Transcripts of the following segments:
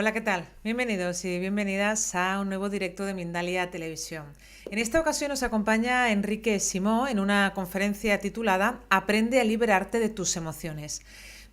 Hola, ¿qué tal? Bienvenidos y bienvenidas a un nuevo directo de Mindalia Televisión. En esta ocasión nos acompaña Enrique Simó en una conferencia titulada Aprende a liberarte de tus emociones.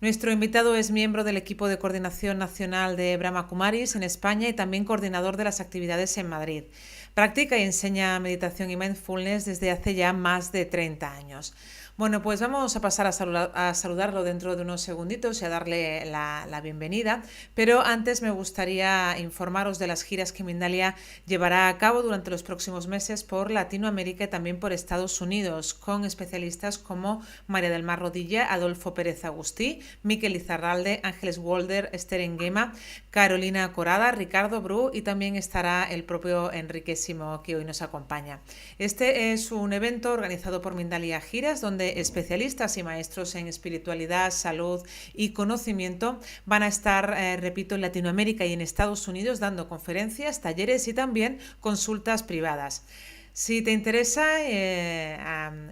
Nuestro invitado es miembro del equipo de coordinación nacional de Brahma Kumaris en España y también coordinador de las actividades en Madrid. Practica y enseña meditación y mindfulness desde hace ya más de 30 años. Bueno, pues vamos a pasar a saludarlo dentro de unos segunditos y a darle la bienvenida, pero antes me gustaría informaros de las giras que Mindalia llevará a cabo durante los próximos meses por Latinoamérica y también por Estados Unidos, con especialistas como María del Mar Rodilla, Adolfo Pérez Agustí, Miquel Izarralde, Ángeles Walder, Esther Enguema, Carolina Corada, Ricardo Bru y también estará el propio Enrique Simó, que hoy nos acompaña. Este es un evento organizado por Mindalia Giras, donde especialistas y maestros en espiritualidad, salud y conocimiento van a estar, repito, en Latinoamérica y en Estados Unidos dando conferencias, talleres y también consultas privadas. Si te interesa,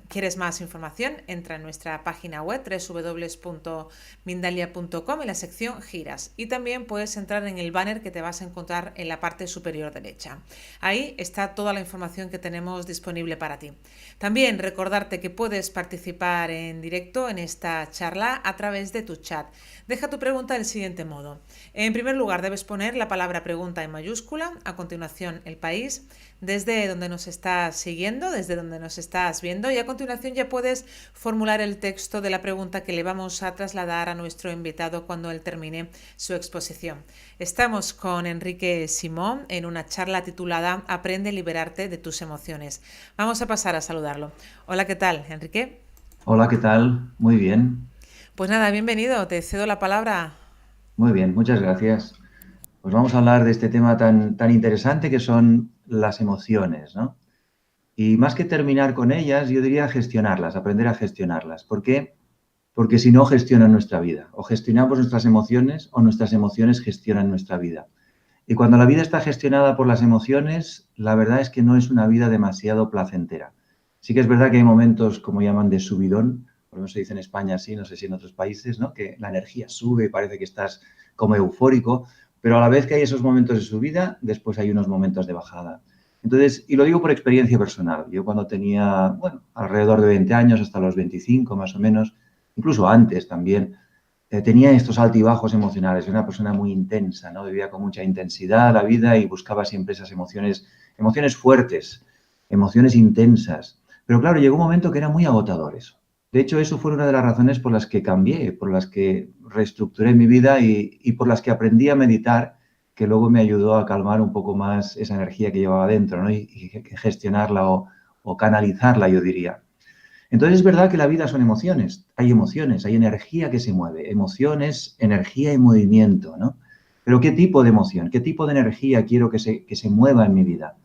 quieres más información, entra en nuestra página web www.mindalia.com en la sección giras y también puedes entrar en el banner que te vas a encontrar en la parte superior derecha. Ahí está toda la información que tenemos disponible para ti. También recordarte que puedes participar en directo en esta charla a través de tu chat. Deja tu pregunta del siguiente modo. En primer lugar, debes poner la palabra pregunta en mayúscula, a continuación el país, desde donde nos estás siguiendo, desde donde nos estás viendo, y a continuación ya puedes formular el texto de la pregunta que le vamos a trasladar a nuestro invitado cuando él termine su exposición. Estamos con Enrique Simó en una charla titulada Aprende a liberarte de tus emociones. Vamos a pasar a saludarlo. Hola, ¿qué tal, Enrique? Hola, ¿qué tal? Muy bien, Pues nada, bienvenido, te cedo la palabra. muy bien, muchas gracias. Pues vamos a hablar de este tema tan interesante que son las emociones, ¿no? Y más que terminar con ellas, yo diría gestionarlas, aprender a gestionarlas. ¿Por qué? Porque si no gestionan nuestra vida, o gestionamos nuestras emociones o nuestras emociones gestionan nuestra vida. Y cuando la vida está gestionada por las emociones, la verdad es que no es una vida demasiado placentera. Sí que es verdad que hay momentos, como llaman, de subidón, por lo menos se dice en España así, no sé si en otros países, ¿no? Que la energía sube y parece que estás como eufórico, pero a la vez que hay esos momentos de subida, después hay unos momentos de bajada. Entonces, y lo digo por experiencia personal, yo cuando tenía, bueno, alrededor de 20 años, hasta los 25 más o menos, incluso antes también, tenía estos altibajos emocionales, era una persona muy intensa, ¿no? Vivía con mucha intensidad la vida y buscaba siempre esas emociones fuertes, emociones intensas. Pero claro, llegó un momento que era muy agotador eso. De hecho, eso fue una de las razones por las que cambié, por las que reestructuré mi vida y por las que aprendí a meditar, que luego me ayudó a calmar un poco más esa energía que llevaba dentro, ¿no? Y gestionarla o canalizarla, yo diría. Entonces es verdad que la vida son emociones, hay energía que se mueve, emociones, energía y movimiento, ¿no? Pero ¿qué tipo de emoción, qué tipo de energía quiero que se mueva en mi vida?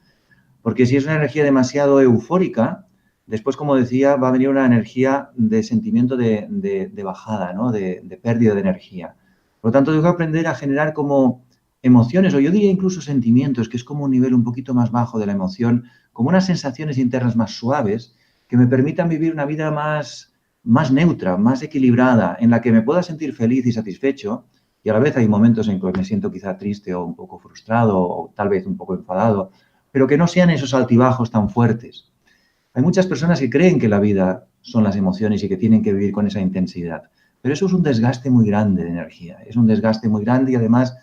Porque si es una energía demasiado eufórica, después, como decía, va a venir una energía de sentimiento de bajada, ¿no? De pérdida de energía. Por lo tanto, tengo que aprender a generar como emociones, o yo diría incluso sentimientos, que es como un nivel un poquito más bajo de la emoción, como unas sensaciones internas más suaves, que me permitan vivir una vida más neutra, más equilibrada, en la que me pueda sentir feliz y satisfecho, y a la vez hay momentos en que me siento quizá triste o un poco frustrado o tal vez un poco enfadado, pero que no sean esos altibajos tan fuertes. Hay muchas personas que creen que la vida son las emociones y que tienen que vivir con esa intensidad, pero eso es un desgaste muy grande de energía, es un desgaste muy grande y además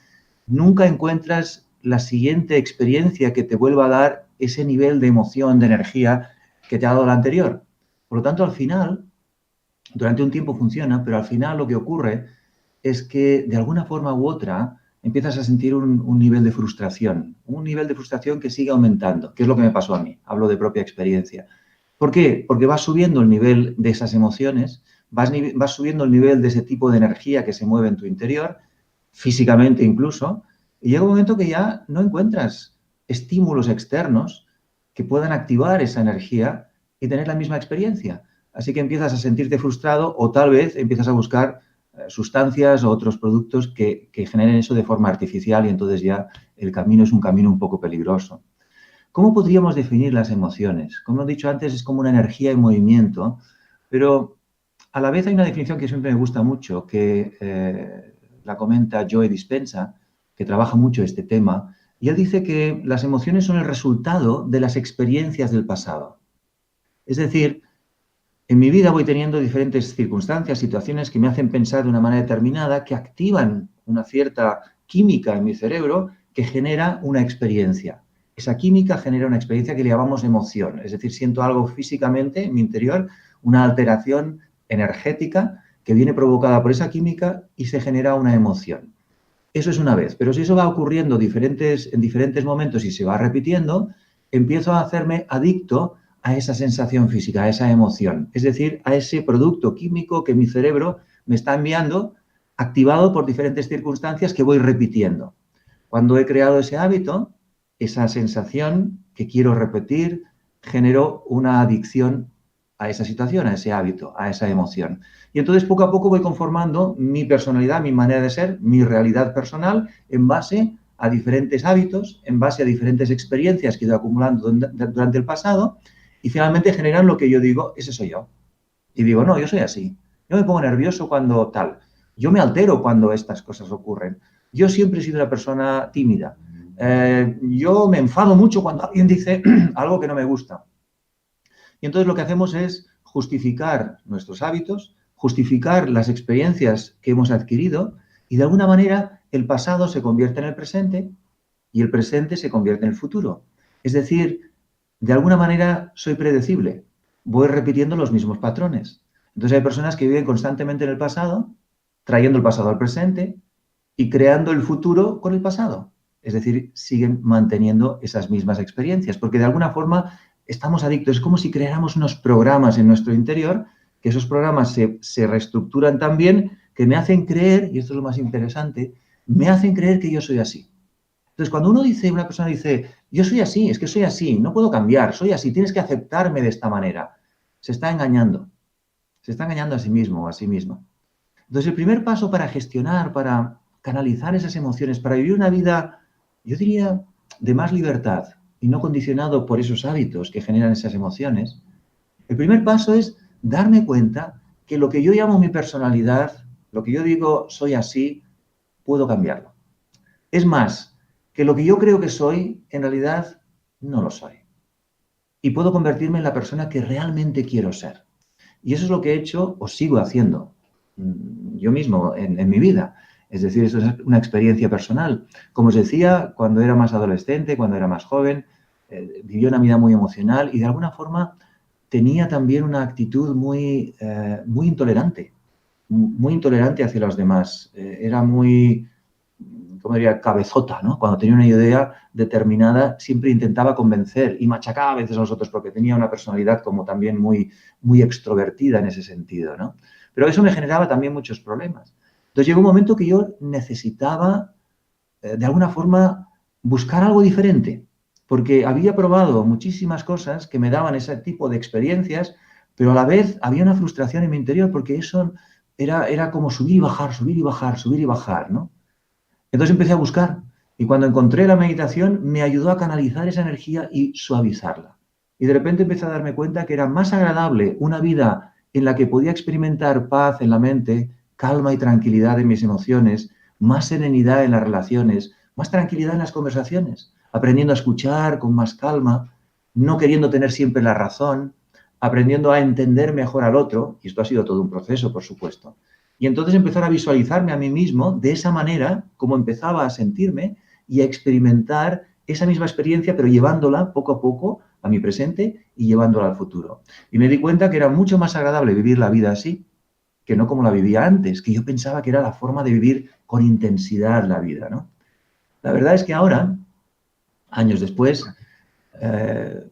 nunca encuentras la siguiente experiencia que te vuelva a dar ese nivel de emoción, de energía que te ha dado la anterior. Por lo tanto, al final, durante un tiempo funciona, pero al final lo que ocurre es que de alguna forma u otra empiezas a sentir un nivel de frustración, un nivel de frustración que sigue aumentando, que es lo que me pasó a mí, hablo de propia experiencia. ¿Por qué? Porque vas subiendo el nivel de esas emociones, vas subiendo el nivel de ese tipo de energía que se mueve en tu interior, físicamente incluso, y llega un momento que ya no encuentras estímulos externos que puedan activar esa energía y tener la misma experiencia. Así que empiezas a sentirte frustrado o tal vez empiezas a buscar sustancias o otros productos que generen eso de forma artificial y entonces ya el camino es un camino un poco peligroso. ¿Cómo podríamos definir las emociones? Como he dicho antes, es como una energía en movimiento, pero a la vez hay una definición que siempre me gusta mucho, que la comenta Joe Dispenza, que trabaja mucho este tema, y él dice que las emociones son el resultado de las experiencias del pasado. Es decir, en mi vida voy teniendo diferentes circunstancias, situaciones que me hacen pensar de una manera determinada, que activan una cierta química en mi cerebro que genera una experiencia. Esa química genera una experiencia que le llamamos emoción, es decir, siento algo físicamente en mi interior, una alteración energética que viene provocada por esa química y se genera una emoción. Eso es una vez, pero si eso va ocurriendo en diferentes momentos y se va repitiendo, empiezo a hacerme adicto a esa sensación física, a esa emoción, es decir, a ese producto químico que mi cerebro me está enviando, activado por diferentes circunstancias que voy repitiendo. Cuando he creado ese hábito, esa sensación que quiero repetir generó una adicción a esa situación, a ese hábito, a esa emoción. Y entonces poco a poco voy conformando mi personalidad, mi manera de ser, mi realidad personal en base a diferentes hábitos, en base a diferentes experiencias que he ido acumulando durante el pasado y finalmente generan lo que yo digo, ese soy yo. Y digo, no, yo soy así. Yo me pongo nervioso cuando tal. Yo me altero cuando estas cosas ocurren. Yo siempre he sido una persona tímida. Yo me enfado mucho cuando alguien dice algo que no me gusta. Y entonces lo que hacemos es justificar nuestros hábitos, justificar las experiencias que hemos adquirido y de alguna manera el pasado se convierte en el presente y el presente se convierte en el futuro. Es decir, de alguna manera soy predecible, voy repitiendo los mismos patrones. Entonces hay personas que viven constantemente en el pasado, trayendo el pasado al presente y creando el futuro con el pasado. Es decir, siguen manteniendo esas mismas experiencias, porque de alguna forma estamos adictos. Es como si creáramos unos programas en nuestro interior, que esos programas se reestructuran tan bien que me hacen creer, y esto es lo más interesante, me hacen creer que yo soy así. Entonces, cuando una persona dice, yo soy así, es que soy así, no puedo cambiar, soy así, tienes que aceptarme de esta manera, se está engañando a sí mismo o a sí misma. Entonces, el primer paso para gestionar, para canalizar esas emociones, para vivir una vida, yo diría, de más libertad y no condicionado por esos hábitos que generan esas emociones, el primer paso es darme cuenta que lo que yo llamo mi personalidad, lo que yo digo soy así, puedo cambiarlo. Es más, que lo que yo creo que soy, en realidad no lo soy. Y puedo convertirme en la persona que realmente quiero ser. Y eso es lo que he hecho o sigo haciendo yo mismo en mi vida. Es decir, esto es una experiencia personal. Como os decía, cuando era más adolescente, cuando era más joven, viví una vida muy emocional y de alguna forma tenía también una actitud muy intolerante hacia los demás. Era muy, ¿cómo diría?, cabezota, ¿no? Cuando tenía una idea determinada, siempre intentaba convencer y machacaba a veces a los otros porque tenía una personalidad como también muy extrovertida en ese sentido, ¿no? Pero eso me generaba también muchos problemas. Entonces llegó un momento que yo necesitaba, de alguna forma, buscar algo diferente, porque había probado muchísimas cosas que me daban ese tipo de experiencias, pero a la vez había una frustración en mi interior porque eso era como subir y bajar, subir y bajar, subir y bajar, ¿no? Entonces empecé a buscar y cuando encontré la meditación me ayudó a canalizar esa energía y suavizarla. Y de repente empecé a darme cuenta que era más agradable una vida en la que podía experimentar paz en la mente, calma y tranquilidad en mis emociones, más serenidad en las relaciones, más tranquilidad en las conversaciones, aprendiendo a escuchar con más calma, no queriendo tener siempre la razón, aprendiendo a entender mejor al otro, y esto ha sido todo un proceso, por supuesto, y entonces empezar a visualizarme a mí mismo de esa manera, como empezaba a sentirme y a experimentar esa misma experiencia, pero llevándola poco a poco a mi presente y llevándola al futuro. Y me di cuenta que era mucho más agradable vivir la vida así que no como la vivía antes, que yo pensaba que era la forma de vivir con intensidad la vida, ¿no? La verdad es que ahora, años después, eh,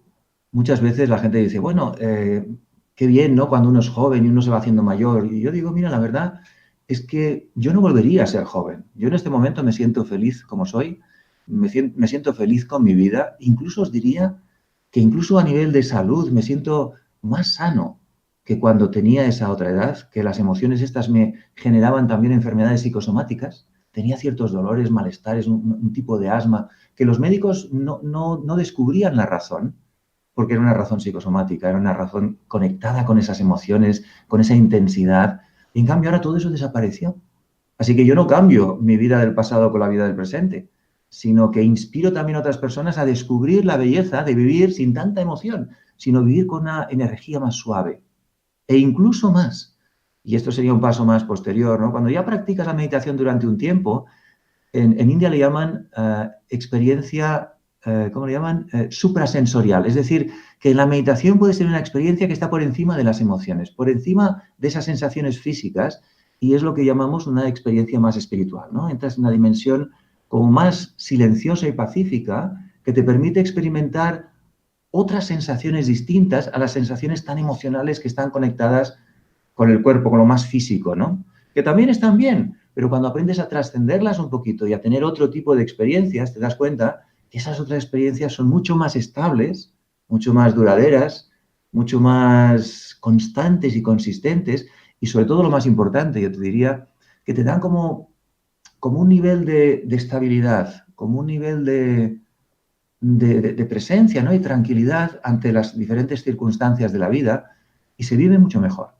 muchas veces la gente dice, bueno, qué bien, ¿no? Cuando uno es joven y uno se va haciendo mayor. Y yo digo, mira, la verdad es que yo no volvería a ser joven. Yo en este momento me siento feliz como soy, me siento feliz con mi vida. Incluso os diría que incluso a nivel de salud me siento más sano que cuando tenía esa otra edad, que las emociones estas me generaban también enfermedades psicosomáticas. Tenía ciertos dolores, malestares, un tipo de asma, que los médicos no descubrían la razón porque era una razón psicosomática, era una razón conectada con esas emociones, con esa intensidad. Y en cambio ahora todo eso desapareció. Así que yo no cambio mi vida del pasado con la vida del presente, sino que inspiro también a otras personas a descubrir la belleza de vivir sin tanta emoción, sino vivir con una energía más suave e incluso más. Y esto sería un paso más posterior, ¿no? Cuando ya practicas la meditación durante un tiempo, en India le llaman experiencia, ¿cómo le llaman? Suprasensorial. Es decir, que la meditación puede ser una experiencia que está por encima de las emociones, por encima de esas sensaciones físicas, y es lo que llamamos una experiencia más espiritual, ¿no? Entras en una dimensión como más silenciosa y pacífica que te permite experimentar otras sensaciones distintas a las sensaciones tan emocionales que están conectadas con el cuerpo, con lo más físico, ¿no? Que también están bien, pero cuando aprendes a trascenderlas un poquito y a tener otro tipo de experiencias, te das cuenta que esas otras experiencias son mucho más estables, mucho más duraderas, mucho más constantes y consistentes, y sobre todo lo más importante, yo te diría, que te dan como un nivel de estabilidad, como un nivel de presencia, ¿no? Y tranquilidad ante las diferentes circunstancias de la vida, y se vive mucho mejor.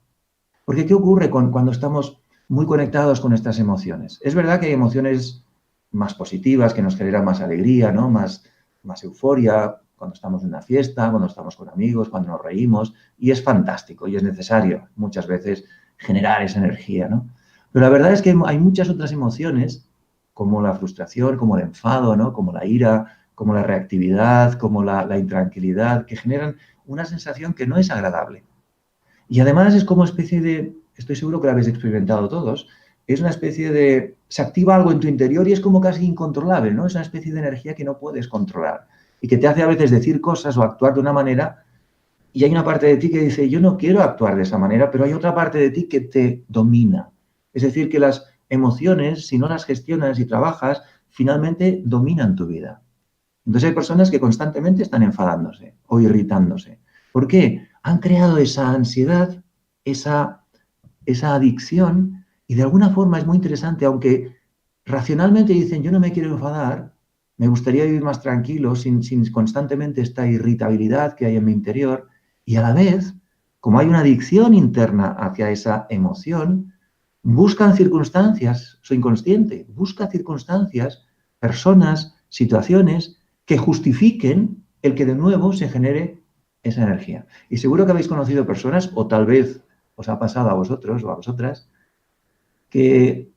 Porque ¿qué ocurre cuando estamos muy conectados con estas emociones? Es verdad que hay emociones más positivas, que nos generan más alegría, ¿no? Más euforia, cuando estamos en una fiesta, cuando estamos con amigos, cuando nos reímos, y es fantástico y es necesario muchas veces generar esa energía, ¿no? Pero la verdad es que hay muchas otras emociones, como la frustración, como el enfado, ¿no? Como la ira, como la reactividad, como la intranquilidad, que generan una sensación que no es agradable. Y además es como especie de, estoy seguro que lo habéis experimentado todos, es una especie de, se activa algo en tu interior y es como casi incontrolable, ¿no? Es una especie de energía que no puedes controlar y que te hace a veces decir cosas o actuar de una manera y hay una parte de ti que dice, yo no quiero actuar de esa manera, pero hay otra parte de ti que te domina. Es decir, que las emociones, si no las gestionas y trabajas, finalmente dominan tu vida. Entonces hay personas que constantemente están enfadándose o irritándose. ¿Por qué? Han creado esa ansiedad, esa, esa adicción y de alguna forma es muy interesante, aunque racionalmente dicen yo no me quiero enfadar, me gustaría vivir más tranquilo sin constantemente esta irritabilidad que hay en mi interior y a la vez, como hay una adicción interna hacia esa emoción, buscan circunstancias, su inconsciente busca circunstancias, personas, situaciones que justifiquen el que de nuevo se genere esa energía. Y seguro que habéis conocido personas, o tal vez os ha pasado a vosotros o a vosotras, que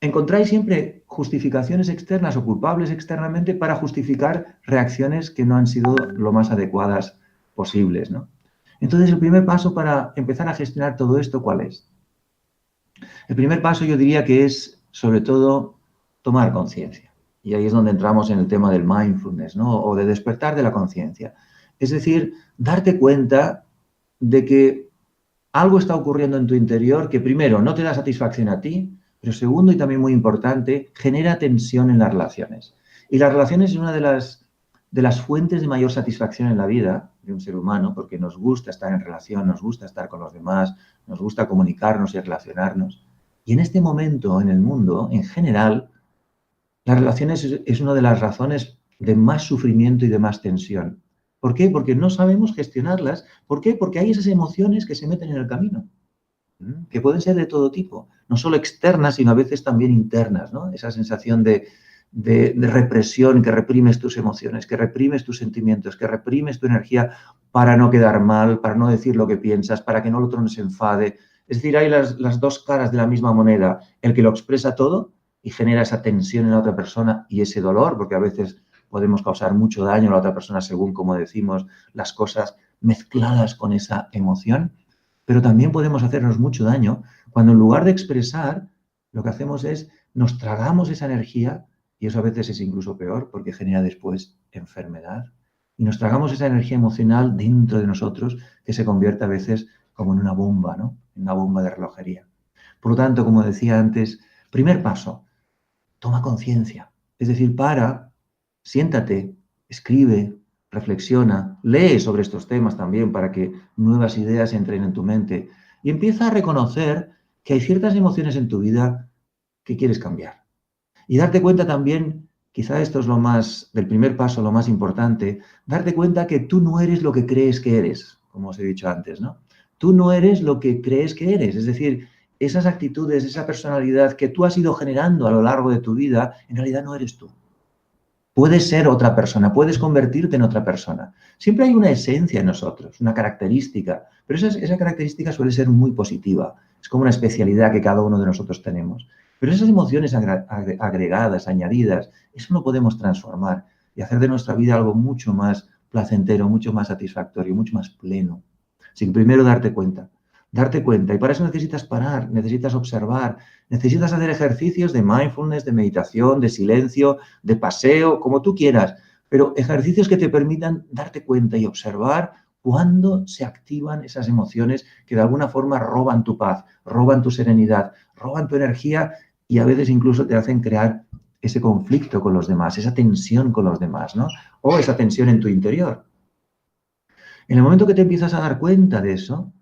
encontráis siempre justificaciones externas o culpables externamente para justificar reacciones que no han sido lo más adecuadas posibles, ¿no? Entonces, el primer paso para empezar a gestionar todo esto, ¿cuál es? El primer paso yo diría que es, sobre todo, tomar conciencia. Y ahí es donde entramos en el tema del mindfulness, ¿no? O de despertar de la conciencia. Es decir, darte cuenta de que algo está ocurriendo en tu interior que primero no te da satisfacción a ti, pero segundo y también muy importante, genera tensión en las relaciones. Y las relaciones es una de las fuentes de mayor satisfacción en la vida de un ser humano, porque nos gusta estar en relación, nos gusta estar con los demás, nos gusta comunicarnos y relacionarnos. Y en este momento, en el mundo, en general, las relaciones es una de las razones de más sufrimiento y de más tensión. ¿Por qué? Porque no sabemos gestionarlas. ¿Por qué? Porque hay esas emociones que se meten en el camino, que pueden ser de todo tipo, no solo externas, sino a veces también internas, ¿no? Esa sensación de represión, que reprimes tus emociones, que reprimes tus sentimientos, que reprimes tu energía para no quedar mal, para no decir lo que piensas, para que no el otro no se enfade. Es decir, hay las dos caras de la misma moneda, el que lo expresa todo y genera esa tensión en la otra persona y ese dolor, porque a veces podemos causar mucho daño a la otra persona según como decimos las cosas mezcladas con esa emoción, pero también podemos hacernos mucho daño cuando en lugar de expresar, lo que hacemos es nos tragamos esa energía y eso a veces es incluso peor porque genera después enfermedad. Y nos tragamos esa energía emocional dentro de nosotros que se convierte a veces como en una bomba, ¿no? En una bomba de relojería. Por lo tanto, como decía antes, primer paso, toma conciencia. Es decir, siéntate, escribe, reflexiona, lee sobre estos temas también para que nuevas ideas entren en tu mente y empieza a reconocer que hay ciertas emociones en tu vida que quieres cambiar. Y darte cuenta también, quizá esto es lo más, del primer paso, lo más importante, darte cuenta que tú no eres lo que crees que eres, como os he dicho antes, ¿no? Tú no eres lo que crees que eres. Es decir, esas actitudes, esa personalidad que tú has ido generando a lo largo de tu vida, en realidad no eres tú. Puedes ser otra persona, puedes convertirte en otra persona. Siempre hay una esencia en nosotros, una característica, pero esa característica suele ser muy positiva. Es como una especialidad que cada uno de nosotros tenemos. Pero esas emociones agregadas, añadidas, eso lo podemos transformar y hacer de nuestra vida algo mucho más placentero, mucho más satisfactorio, mucho más pleno. Así que primero darte cuenta. Darte cuenta. Y para eso necesitas parar, necesitas observar, necesitas hacer ejercicios de mindfulness, de meditación, de silencio, de paseo, como tú quieras, pero ejercicios que te permitan darte cuenta y observar cuándo se activan esas emociones que de alguna forma roban tu paz, roban tu serenidad, roban tu energía y a veces incluso te hacen crear ese conflicto con los demás, esa tensión con los demás, ¿no? O esa tensión en tu interior. En el momento que te empiezas a dar cuenta de eso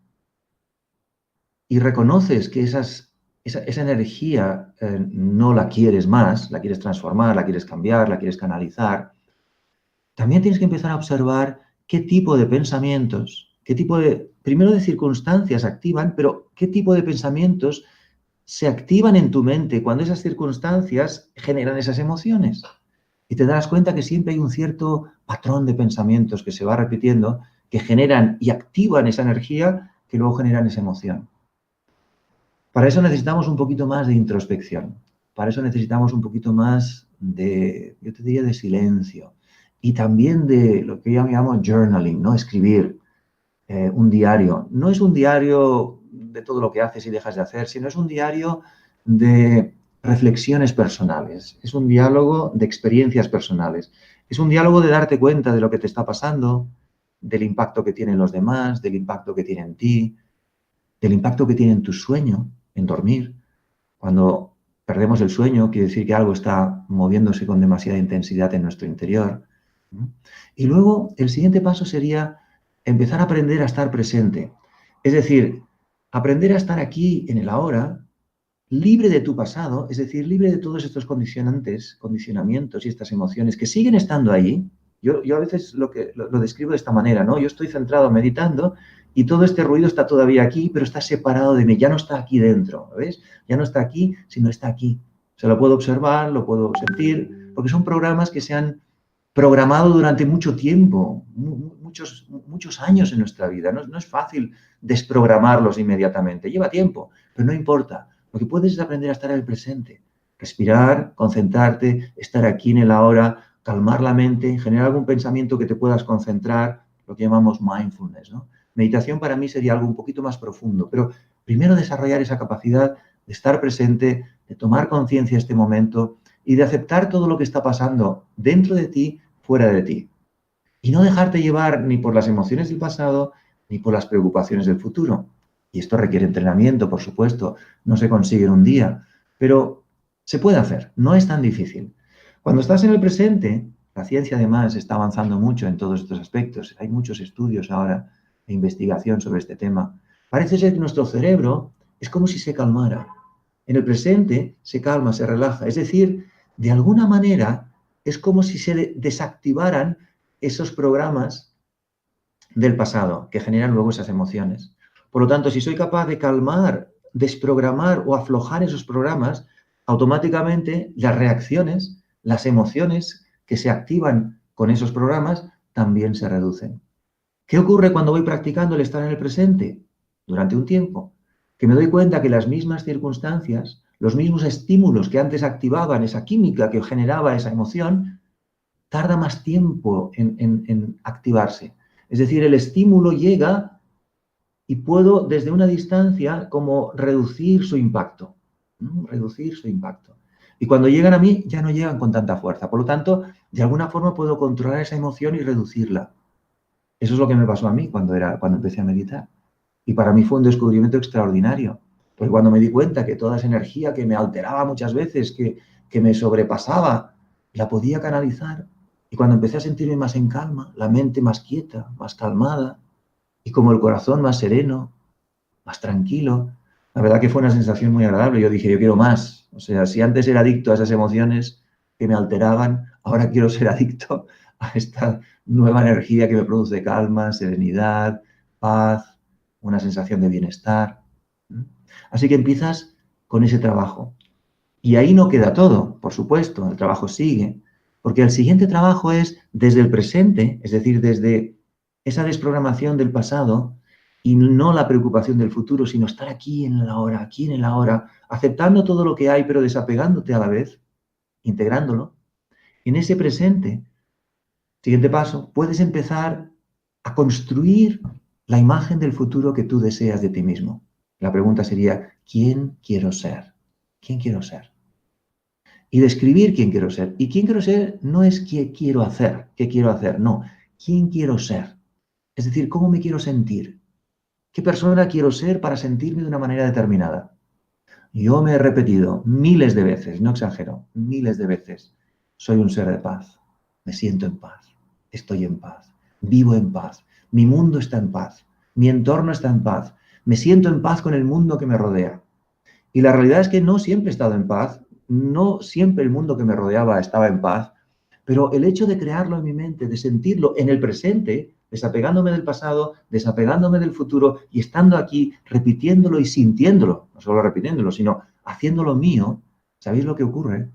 y reconoces que esa energía no la quieres más, la quieres transformar, la quieres cambiar, la quieres canalizar, también tienes que empezar a observar qué tipo de pensamientos, primero de circunstancias activan, pero qué tipo de pensamientos se activan en tu mente cuando esas circunstancias generan esas emociones. Y te das cuenta que siempre hay un cierto patrón de pensamientos que se va repitiendo, que generan y activan esa energía que luego generan esa emoción. Para eso necesitamos un poquito más de introspección. Para eso necesitamos un poquito más yo te diría, de silencio. Y también de lo que yo llamo journaling, ¿no? Escribir un diario. No es un diario de todo lo que haces y dejas de hacer, sino es un diario de reflexiones personales. Es un diálogo de experiencias personales. Es un diálogo de darte cuenta de lo que te está pasando, del impacto que tienen los demás, del impacto que tiene en ti, del impacto que tiene en tu sueño, en dormir. Cuando perdemos el sueño, quiere decir que algo está moviéndose con demasiada intensidad en nuestro interior. Y luego el siguiente paso sería empezar a aprender a estar presente. Es decir, aprender a estar aquí en el ahora, libre de tu pasado, es decir, libre de todos estos condicionantes, condicionamientos y estas emociones que siguen estando ahí. Yo a veces lo describo de esta manera, ¿no? Yo estoy centrado meditando y todo este ruido está todavía aquí, pero está separado de mí, ya no está aquí dentro, ¿ves? Ya no está aquí, sino está aquí. O sea, lo puedo observar, lo puedo sentir, porque son programas que se han programado durante mucho tiempo, muchos años en nuestra vida. No es fácil desprogramarlos inmediatamente, lleva tiempo, pero no importa. Lo que puedes es aprender a estar en el presente, respirar, concentrarte, estar aquí en el ahora, calmar la mente, generar algún pensamiento que te puedas concentrar, lo que llamamos mindfulness, ¿no? Meditación para mí sería algo un poquito más profundo, pero primero desarrollar esa capacidad de estar presente, de tomar conciencia de este momento y de aceptar todo lo que está pasando dentro de ti, fuera de ti. Y no dejarte llevar ni por las emociones del pasado ni por las preocupaciones del futuro. Y esto requiere entrenamiento, por supuesto, no se consigue en un día, pero se puede hacer, no es tan difícil. Cuando estás en el presente, la ciencia además está avanzando mucho en todos estos aspectos, hay muchos estudios ahora de investigación sobre este tema. Parece ser que nuestro cerebro es como si se calmara. En el presente se calma, se relaja, es decir, de alguna manera es como si se desactivaran esos programas del pasado que generan luego esas emociones. Por lo tanto, si soy capaz de calmar, desprogramar o aflojar esos programas, automáticamente las reacciones, las emociones que se activan con esos programas también se reducen. ¿Qué ocurre cuando voy practicando el estar en el presente? Durante un tiempo, que me doy cuenta que las mismas circunstancias, los mismos estímulos que antes activaban esa química que generaba esa emoción, tarda más tiempo en activarse. Es decir, el estímulo llega y puedo desde una distancia como reducir su impacto. Reducir su impacto. Y cuando llegan a mí ya no llegan con tanta fuerza. Por lo tanto, de alguna forma puedo controlar esa emoción y reducirla. Eso es lo que me pasó a mí cuando empecé a meditar. Y para mí fue un descubrimiento extraordinario. Porque cuando me di cuenta que toda esa energía que me alteraba muchas veces, que me sobrepasaba, la podía canalizar. Y cuando empecé a sentirme más en calma, la mente más quieta, más calmada, y como el corazón más sereno, más tranquilo, la verdad que fue una sensación muy agradable. Yo dije, yo quiero más. O sea, si antes era adicto a esas emociones que me alteraban, ahora quiero ser adicto a esta nueva energía que me produce calma, serenidad, paz, una sensación de bienestar. Así que empiezas con ese trabajo. Y ahí no queda todo, por supuesto, el trabajo sigue, porque el siguiente trabajo es desde el presente, es decir, desde esa desprogramación del pasado y no la preocupación del futuro, sino estar aquí en el ahora, aquí en el ahora, aceptando todo lo que hay, pero desapegándote a la vez, integrándolo. En ese presente, siguiente paso, puedes empezar a construir la imagen del futuro que tú deseas de ti mismo. La pregunta sería, ¿quién quiero ser? ¿Quién quiero ser? Y describir quién quiero ser. Y quién quiero ser no es qué quiero hacer, no. ¿Quién quiero ser? Es decir, ¿cómo me quiero sentir? ¿Qué persona quiero ser para sentirme de una manera determinada? Yo me he repetido miles de veces, no exagero, miles de veces, soy un ser de paz, me siento en paz, estoy en paz, vivo en paz, mi mundo está en paz, mi entorno está en paz, me siento en paz con el mundo que me rodea. Y la realidad es que no siempre he estado en paz, no siempre el mundo que me rodeaba estaba en paz, pero el hecho de crearlo en mi mente, de sentirlo en el presente, desapegándome del pasado, desapegándome del futuro y estando aquí, repitiéndolo y sintiéndolo, no solo repitiéndolo, sino haciéndolo mío, ¿sabéis lo que ocurre?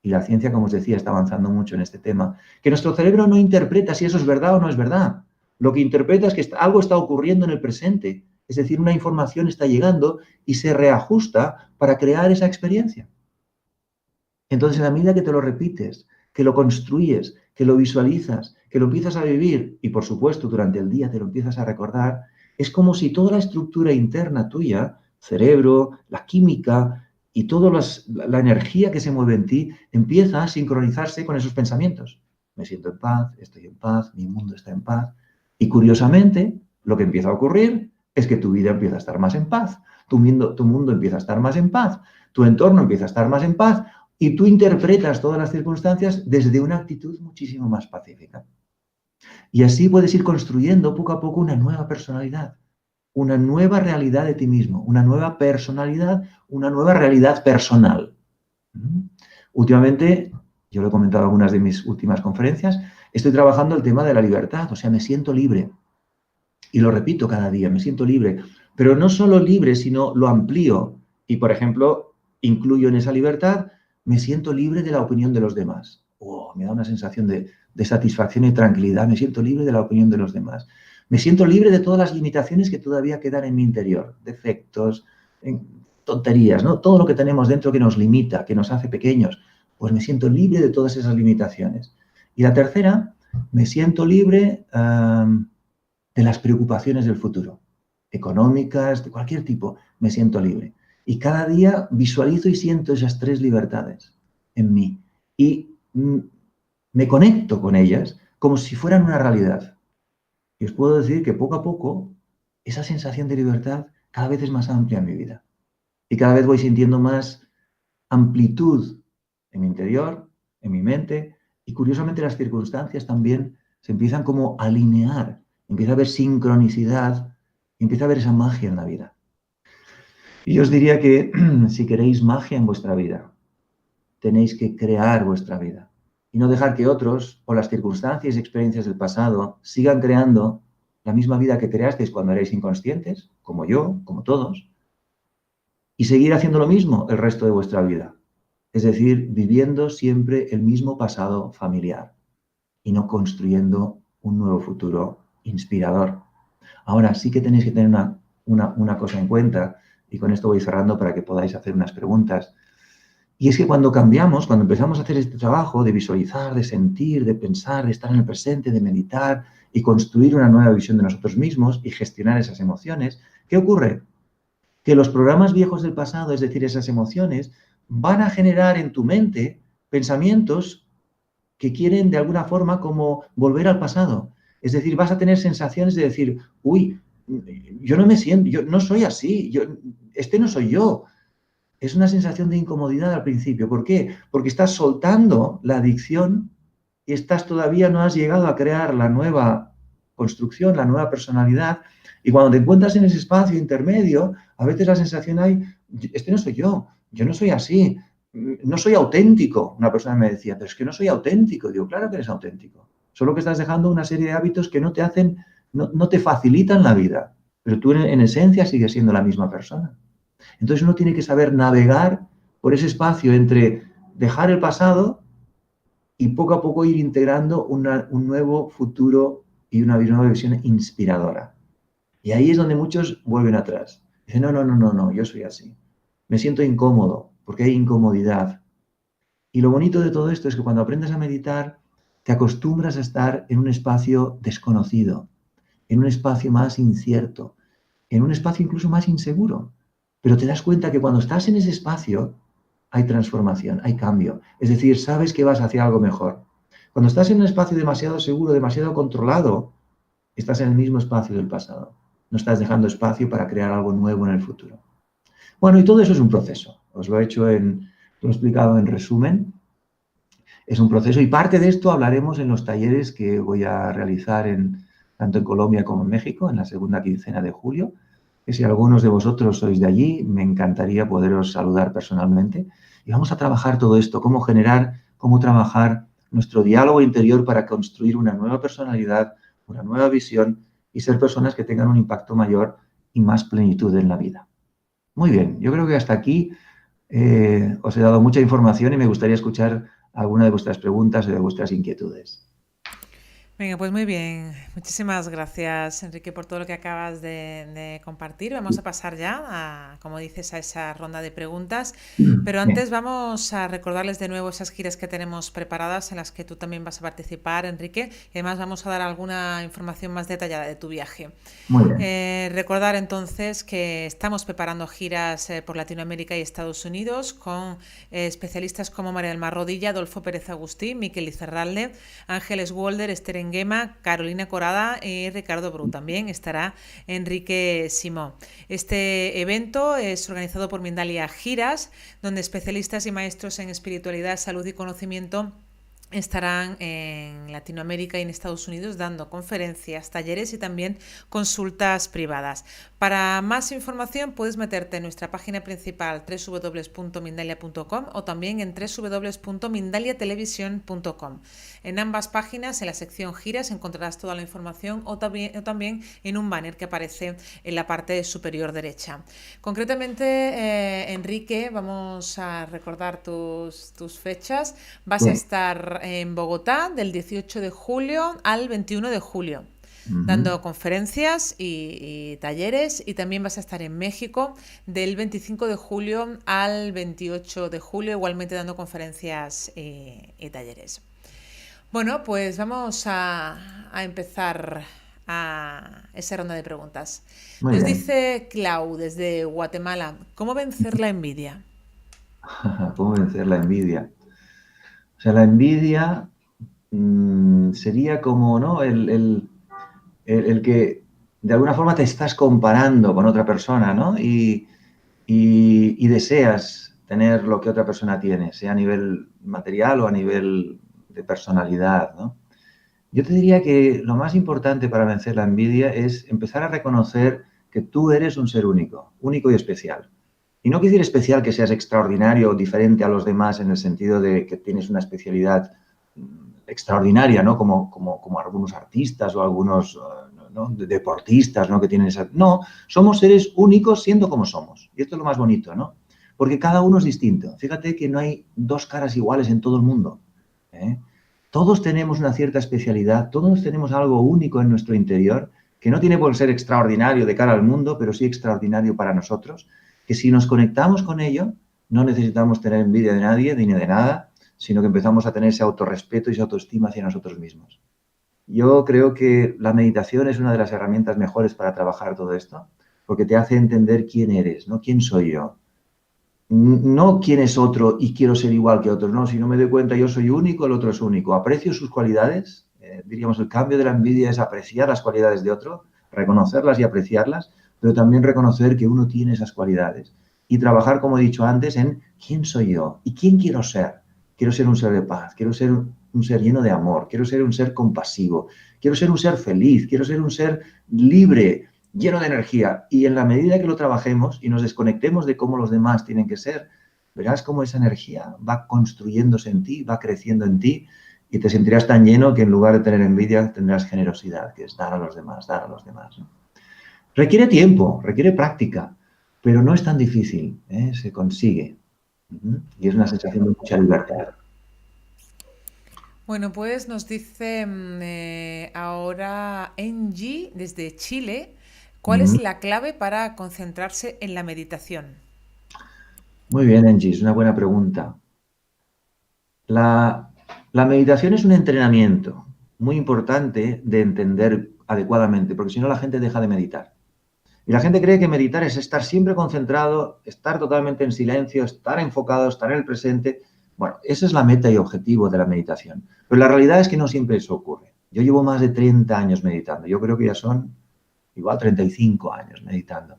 Y la ciencia, como os decía, está avanzando mucho en este tema, que nuestro cerebro no interpreta si eso es verdad o no es verdad. Lo que interpreta es que algo está ocurriendo en el presente, es decir, una información está llegando y se reajusta para crear esa experiencia. Entonces, a la medida que te lo repites, que lo construyes, que lo visualizas, que lo empiezas a vivir y, por supuesto, durante el día te lo empiezas a recordar, es como si toda la estructura interna tuya, cerebro, la química y toda la energía que se mueve en ti, empieza a sincronizarse con esos pensamientos. Me siento en paz, estoy en paz, mi mundo está en paz. Y curiosamente, lo que empieza a ocurrir es que tu vida empieza a estar más en paz, tu mundo empieza a estar más en paz, tu entorno empieza a estar más en paz, y tú interpretas todas las circunstancias desde una actitud muchísimo más pacífica. Y así puedes ir construyendo poco a poco una nueva personalidad, una nueva realidad de ti mismo, una nueva personalidad, una nueva realidad personal. Últimamente, yo lo he comentado en algunas de mis últimas conferencias, estoy trabajando el tema de la libertad, o sea, me siento libre. Y lo repito cada día, me siento libre. Pero no solo libre, sino lo amplío. Y, por ejemplo, incluyo en esa libertad, me siento libre de la opinión de los demás. Me da una sensación de satisfacción y tranquilidad. Me siento libre de la opinión de los demás. Me siento libre de todas las limitaciones que todavía quedan en mi interior. Defectos, tonterías, ¿no? Todo lo que tenemos dentro que nos limita, que nos hace pequeños. Pues me siento libre de todas esas limitaciones. Y la tercera, me siento libre de las preocupaciones del futuro, económicas, de cualquier tipo, me siento libre. Y cada día visualizo y siento esas tres libertades en mí. Y me conecto con ellas como si fueran una realidad. Y os puedo decir que poco a poco esa sensación de libertad cada vez es más amplia en mi vida. Y cada vez voy sintiendo más amplitud en mi interior, en mi mente, y curiosamente las circunstancias también se empiezan como a alinear, empieza a haber sincronicidad, empieza a haber esa magia en la vida. Y os diría que si queréis magia en vuestra vida, tenéis que crear vuestra vida y no dejar que otros o las circunstancias y experiencias del pasado sigan creando la misma vida que creasteis cuando erais inconscientes, como yo, como todos, y seguir haciendo lo mismo el resto de vuestra vida. Es decir, viviendo siempre el mismo pasado familiar y no construyendo un nuevo futuro inspirador. Ahora sí que tenéis que tener una cosa en cuenta, y con esto voy cerrando para que podáis hacer unas preguntas. Y es que cuando cambiamos, cuando empezamos a hacer este trabajo de visualizar, de sentir, de pensar, de estar en el presente, de meditar y construir una nueva visión de nosotros mismos y gestionar esas emociones, ¿qué ocurre? Que los programas viejos del pasado, es decir, esas emociones, van a generar en tu mente pensamientos que quieren de alguna forma como volver al pasado. Es decir, vas a tener sensaciones de decir, uy, yo no me siento, yo no soy así, este no soy yo. Es una sensación de incomodidad al principio. ¿Por qué? Porque estás soltando la adicción y todavía no has llegado a crear la nueva construcción, la nueva personalidad. Y cuando te encuentras en ese espacio intermedio, a veces la sensación hay, este no soy yo no soy así, no soy auténtico. Una persona me decía, pero es que no soy auténtico. Digo, claro que eres auténtico. Solo que estás dejando una serie de hábitos que no te hacen, no te facilitan la vida. Pero tú en esencia sigues siendo la misma persona. Entonces uno tiene que saber navegar por ese espacio entre dejar el pasado y poco a poco ir integrando un nuevo futuro y una nueva visión inspiradora. Y ahí es donde muchos vuelven atrás. Dicen, no, no, no, no, no, yo soy así. Me siento incómodo porque hay incomodidad. Y lo bonito de todo esto es que cuando aprendes a meditar, te acostumbras a estar en un espacio desconocido, en un espacio más incierto, en un espacio incluso más inseguro. Pero te das cuenta que cuando estás en ese espacio hay transformación, hay cambio. Es decir, sabes que vas hacia algo mejor. Cuando estás en un espacio demasiado seguro, demasiado controlado, estás en el mismo espacio del pasado. No estás dejando espacio para crear algo nuevo en el futuro. Bueno, y todo eso es un proceso. Os lo he explicado en resumen. Es un proceso y parte de esto hablaremos en los talleres que voy a realizar tanto en Colombia como en México en la segunda quincena de julio. Que si algunos de vosotros sois de allí, me encantaría poderos saludar personalmente. Y vamos a trabajar todo esto, cómo trabajar nuestro diálogo interior para construir una nueva personalidad, una nueva visión y ser personas que tengan un impacto mayor y más plenitud en la vida. Muy bien, yo creo que hasta aquí os he dado mucha información y me gustaría escuchar alguna de vuestras preguntas o de vuestras inquietudes. Venga, pues muy bien. Muchísimas gracias, Enrique, por todo lo que acabas de compartir. Vamos a pasar ya como dices, a esa ronda de preguntas. Pero antes vamos a recordarles de nuevo esas giras que tenemos preparadas en las que tú también vas a participar, Enrique. Y además vamos a dar alguna información más detallada de tu viaje. Muy bien. Recordar entonces que estamos preparando giras por Latinoamérica y Estados Unidos con especialistas como María del Mar Rodilla, Adolfo Pérez Agustí, Miquel Izarralde, Ángeles Walder, Esther Enguema, Carolina Corada y Ricardo Bru. También estará Enrique Simó. Este evento es organizado por Mindalia Giras, donde especialistas y maestros en espiritualidad, salud y conocimiento estarán en Latinoamérica y en Estados Unidos dando conferencias, talleres y también consultas privadas. Para más información puedes meterte en nuestra página principal www.mindalia.com o también en www.mindaliatelevisión.com. En ambas páginas, en la sección giras, encontrarás toda la información o también en un banner que aparece en la parte superior derecha. Concretamente, Enrique, vamos a recordar tus fechas. Vas a estar en Bogotá del 18 de julio al 21 de julio. Dando conferencias y talleres, y también vas a estar en México del 25 de julio al 28 de julio, igualmente dando conferencias y talleres. Bueno, pues vamos a empezar a esa ronda de preguntas. Nos dice Clau desde Guatemala, ¿cómo vencer la envidia? ¿Cómo vencer la envidia? O sea, la envidia sería como, ¿no? El que de alguna forma te estás comparando con otra persona, ¿no? Y deseas tener lo que otra persona tiene, sea a nivel material o a nivel de personalidad, ¿no? Yo te diría que lo más importante para vencer la envidia es empezar a reconocer que tú eres un ser único y especial. Y no quiere decir especial que seas extraordinario o diferente a los demás en el sentido de que tienes una especialidad extraordinaria, ¿no? Como algunos artistas o algunos ¿no? deportistas, ¿no? Que tienen esa... No, somos seres únicos siendo como somos. Y esto es lo más bonito, ¿no? Porque cada uno es distinto. Fíjate que no hay dos caras iguales en todo el mundo, ¿eh? Todos tenemos una cierta especialidad, todos tenemos algo único en nuestro interior, que no tiene por ser extraordinario de cara al mundo, pero sí extraordinario para nosotros, que si nos conectamos con ello, no necesitamos tener envidia de nadie ni de nada, sino que empezamos a tener ese autorrespeto y esa autoestima hacia nosotros mismos. Yo creo que la meditación es una de las herramientas mejores para trabajar todo esto, porque te hace entender quién eres, ¿no? ¿Quién soy yo? No quién es otro y quiero ser igual que otros, no, si no me doy cuenta yo soy único, el otro es único. Aprecio sus cualidades, diríamos el cambio de la envidia es apreciar las cualidades de otro, reconocerlas y apreciarlas, pero también reconocer que uno tiene esas cualidades y trabajar, como he dicho antes, en quién soy yo y quién quiero ser. Quiero ser un ser de paz, quiero ser un ser lleno de amor, quiero ser un ser compasivo, quiero ser un ser feliz, quiero ser un ser libre, lleno de energía. Y en la medida que lo trabajemos y nos desconectemos de cómo los demás tienen que ser, verás cómo esa energía va construyéndose en ti, va creciendo en ti y te sentirás tan lleno que en lugar de tener envidia tendrás generosidad, que es dar a los demás, ¿no? Requiere tiempo, requiere práctica. pero no es tan difícil, ¿eh? Se consigue. Y es una sensación de mucha libertad. Bueno, pues nos dice ahora Angie desde Chile, ¿cuál es Mm. la clave para concentrarse en la meditación? Muy bien, Angie, es una buena pregunta. La meditación es un entrenamiento muy importante de entender adecuadamente, porque si no la gente deja de meditar. Y la gente cree que meditar es estar siempre concentrado, estar totalmente en silencio, estar enfocado, estar en el presente. Bueno, esa es la meta y objetivo de la meditación. Pero la realidad es que no siempre eso ocurre. Yo llevo más de 30 años meditando. Yo creo que ya son igual 35 años meditando.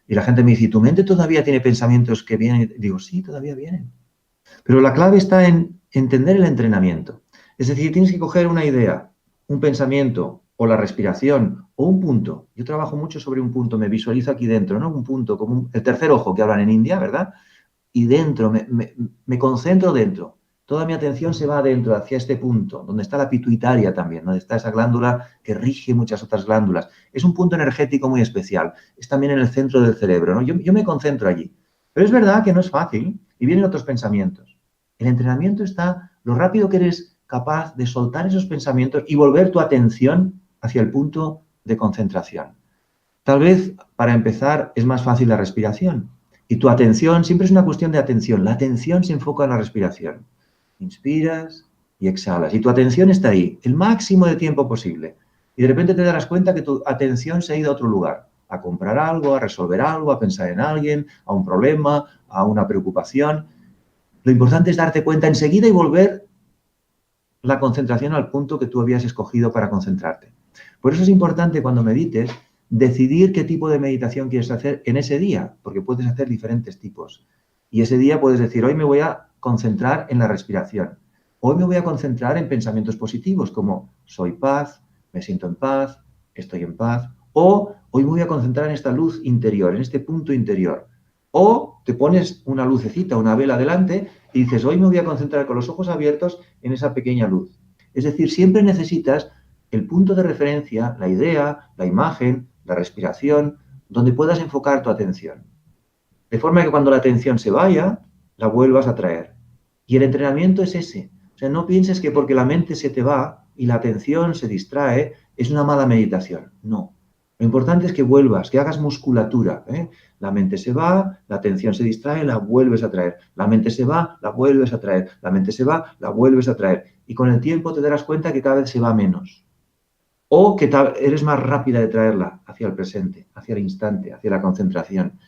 Y la gente me dice, ¿tu mente todavía tiene pensamientos que vienen? Digo, sí, todavía vienen. Pero la clave está en entender el entrenamiento. Es decir, tienes que coger una idea, un pensamiento o la respiración o un punto. Yo trabajo mucho sobre un punto, me visualizo aquí dentro, ¿no? Un punto, como el tercer ojo que hablan en India, ¿verdad? Y dentro, me concentro dentro. Toda mi atención se va adentro, hacia este punto, donde está la pituitaria también, donde está esa glándula que rige muchas otras glándulas. Es un punto energético muy especial. Es también en el centro del cerebro, ¿no? Yo me concentro allí. Pero es verdad que no es fácil y vienen otros pensamientos. El entrenamiento está lo rápido que eres capaz de soltar esos pensamientos y volver tu atención hacia el punto de concentración. Tal vez, para empezar, es más fácil la respiración. Y tu atención, siempre es una cuestión de atención. La atención se enfoca en la respiración. Inspiras y exhalas. Y tu atención está ahí, el máximo de tiempo posible. Y de repente te darás cuenta que tu atención se ha ido a otro lugar. A comprar algo, a resolver algo, a pensar en alguien, a un problema, a una preocupación. Lo importante es darte cuenta enseguida y volver la concentración al punto que tú habías escogido para concentrarte. Por eso es importante cuando medites decidir qué tipo de meditación quieres hacer en ese día, porque puedes hacer diferentes tipos. Y ese día puedes decir, hoy me voy a concentrar en la respiración. Hoy me voy a concentrar en pensamientos positivos como soy paz, me siento en paz, estoy en paz. O hoy me voy a concentrar en esta luz interior, en este punto interior. O te pones una lucecita, una vela delante y dices, hoy me voy a concentrar con los ojos abiertos en esa pequeña luz. Es decir, siempre necesitas el punto de referencia, la idea, la imagen, la respiración, donde puedas enfocar tu atención. De forma que cuando la atención se vaya, la vuelvas a traer. Y el entrenamiento es ese. O sea, no pienses que porque la mente se te va y la atención se distrae, es una mala meditación. No. Lo importante es que vuelvas, que hagas musculatura. La mente se va, la atención se distrae, la vuelves a traer. La mente se va, la vuelves a traer. La mente se va, la vuelves a traer. Y con el tiempo te darás cuenta que cada vez se va menos. O que eres más rápida de traerla hacia el presente, hacia el instante, hacia la concentración.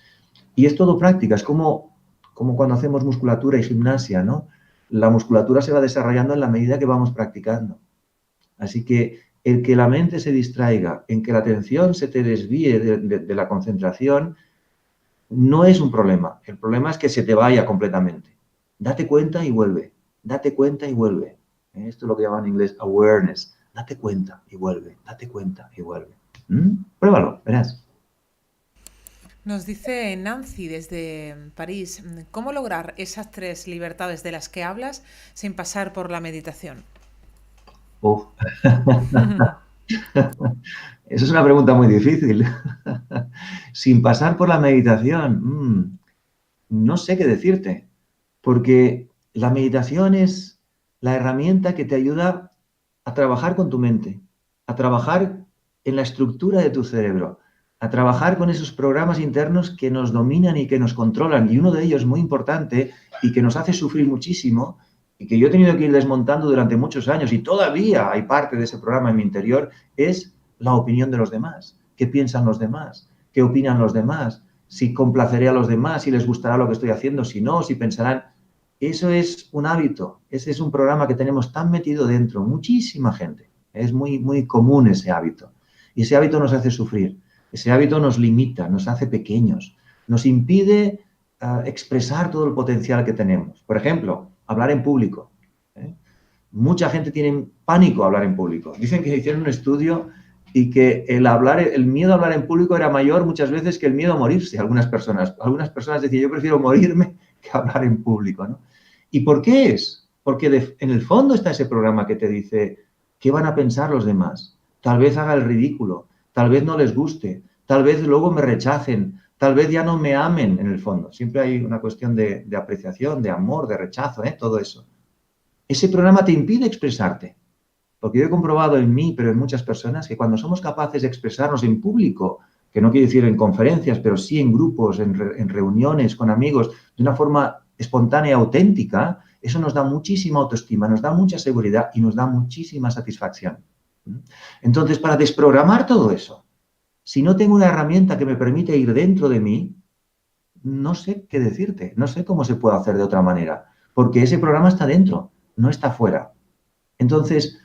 Y es todo práctica, es como cuando hacemos musculatura y gimnasia, ¿no? La musculatura se va desarrollando en la medida que vamos practicando. Así que el que la mente se distraiga, en que la atención se te desvíe de la concentración, no es un problema. El problema es que se te vaya completamente. Date cuenta y vuelve. Date cuenta y vuelve. Esto es lo que llaman en inglés awareness. Date cuenta y vuelve. Date cuenta y vuelve. Pruébalo, verás. Nos dice Nancy desde París, ¿cómo lograr esas tres libertades de las que hablas sin pasar por la meditación? Uf. Esa es una pregunta muy difícil. Sin pasar por la meditación, no sé qué decirte, porque la meditación es la herramienta que te ayuda a trabajar con tu mente, a trabajar en la estructura de tu cerebro, a trabajar con esos programas internos que nos dominan y que nos controlan. Y uno de ellos muy importante y que nos hace sufrir muchísimo y que yo he tenido que ir desmontando durante muchos años y todavía hay parte de ese programa en mi interior, es la opinión de los demás. ¿Qué piensan los demás? ¿Qué opinan los demás? Si complaceré a los demás, si les gustará lo que estoy haciendo, si no, si pensarán. Eso es un hábito, ese es un programa que tenemos tan metido dentro, muchísima gente. Es muy, muy común ese hábito. Y ese hábito nos hace sufrir, ese hábito nos limita, nos hace pequeños, nos impide expresar todo el potencial que tenemos. Por ejemplo, hablar en público. Mucha gente tiene pánico a hablar en público. Dicen que hicieron un estudio y que el miedo a hablar en público era mayor muchas veces que el miedo a morirse. Algunas personas decían, yo prefiero morirme que hablar en público, ¿no? ¿Y por qué es? Porque en el fondo está ese programa que te dice, ¿qué van a pensar los demás? Tal vez haga el ridículo, tal vez no les guste, tal vez luego me rechacen, tal vez ya no me amen en el fondo. Siempre hay una cuestión de apreciación, de amor, de rechazo, todo eso. Ese programa te impide expresarte. Porque yo he comprobado en mí, pero en muchas personas, que cuando somos capaces de expresarnos en público, que no quiere decir en conferencias, pero sí en grupos, en reuniones con amigos, de una forma espontánea y auténtica, eso nos da muchísima autoestima, nos da mucha seguridad y nos da muchísima satisfacción. Entonces, para desprogramar todo eso, si no tengo una herramienta que me permite ir dentro de mí, no sé qué decirte, no sé cómo se puede hacer de otra manera, porque ese programa está dentro, no está fuera. Entonces,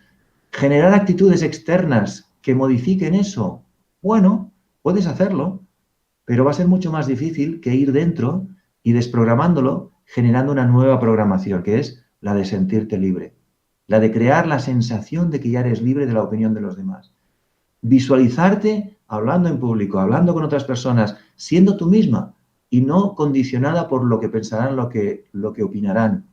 generar actitudes externas que modifiquen eso, bueno, puedes hacerlo, pero va a ser mucho más difícil que ir dentro y desprogramándolo, generando una nueva programación, que es la de sentirte libre, la de crear la sensación de que ya eres libre de la opinión de los demás. Visualizarte hablando en público, hablando con otras personas, siendo tú misma y no condicionada por lo que pensarán, lo que opinarán.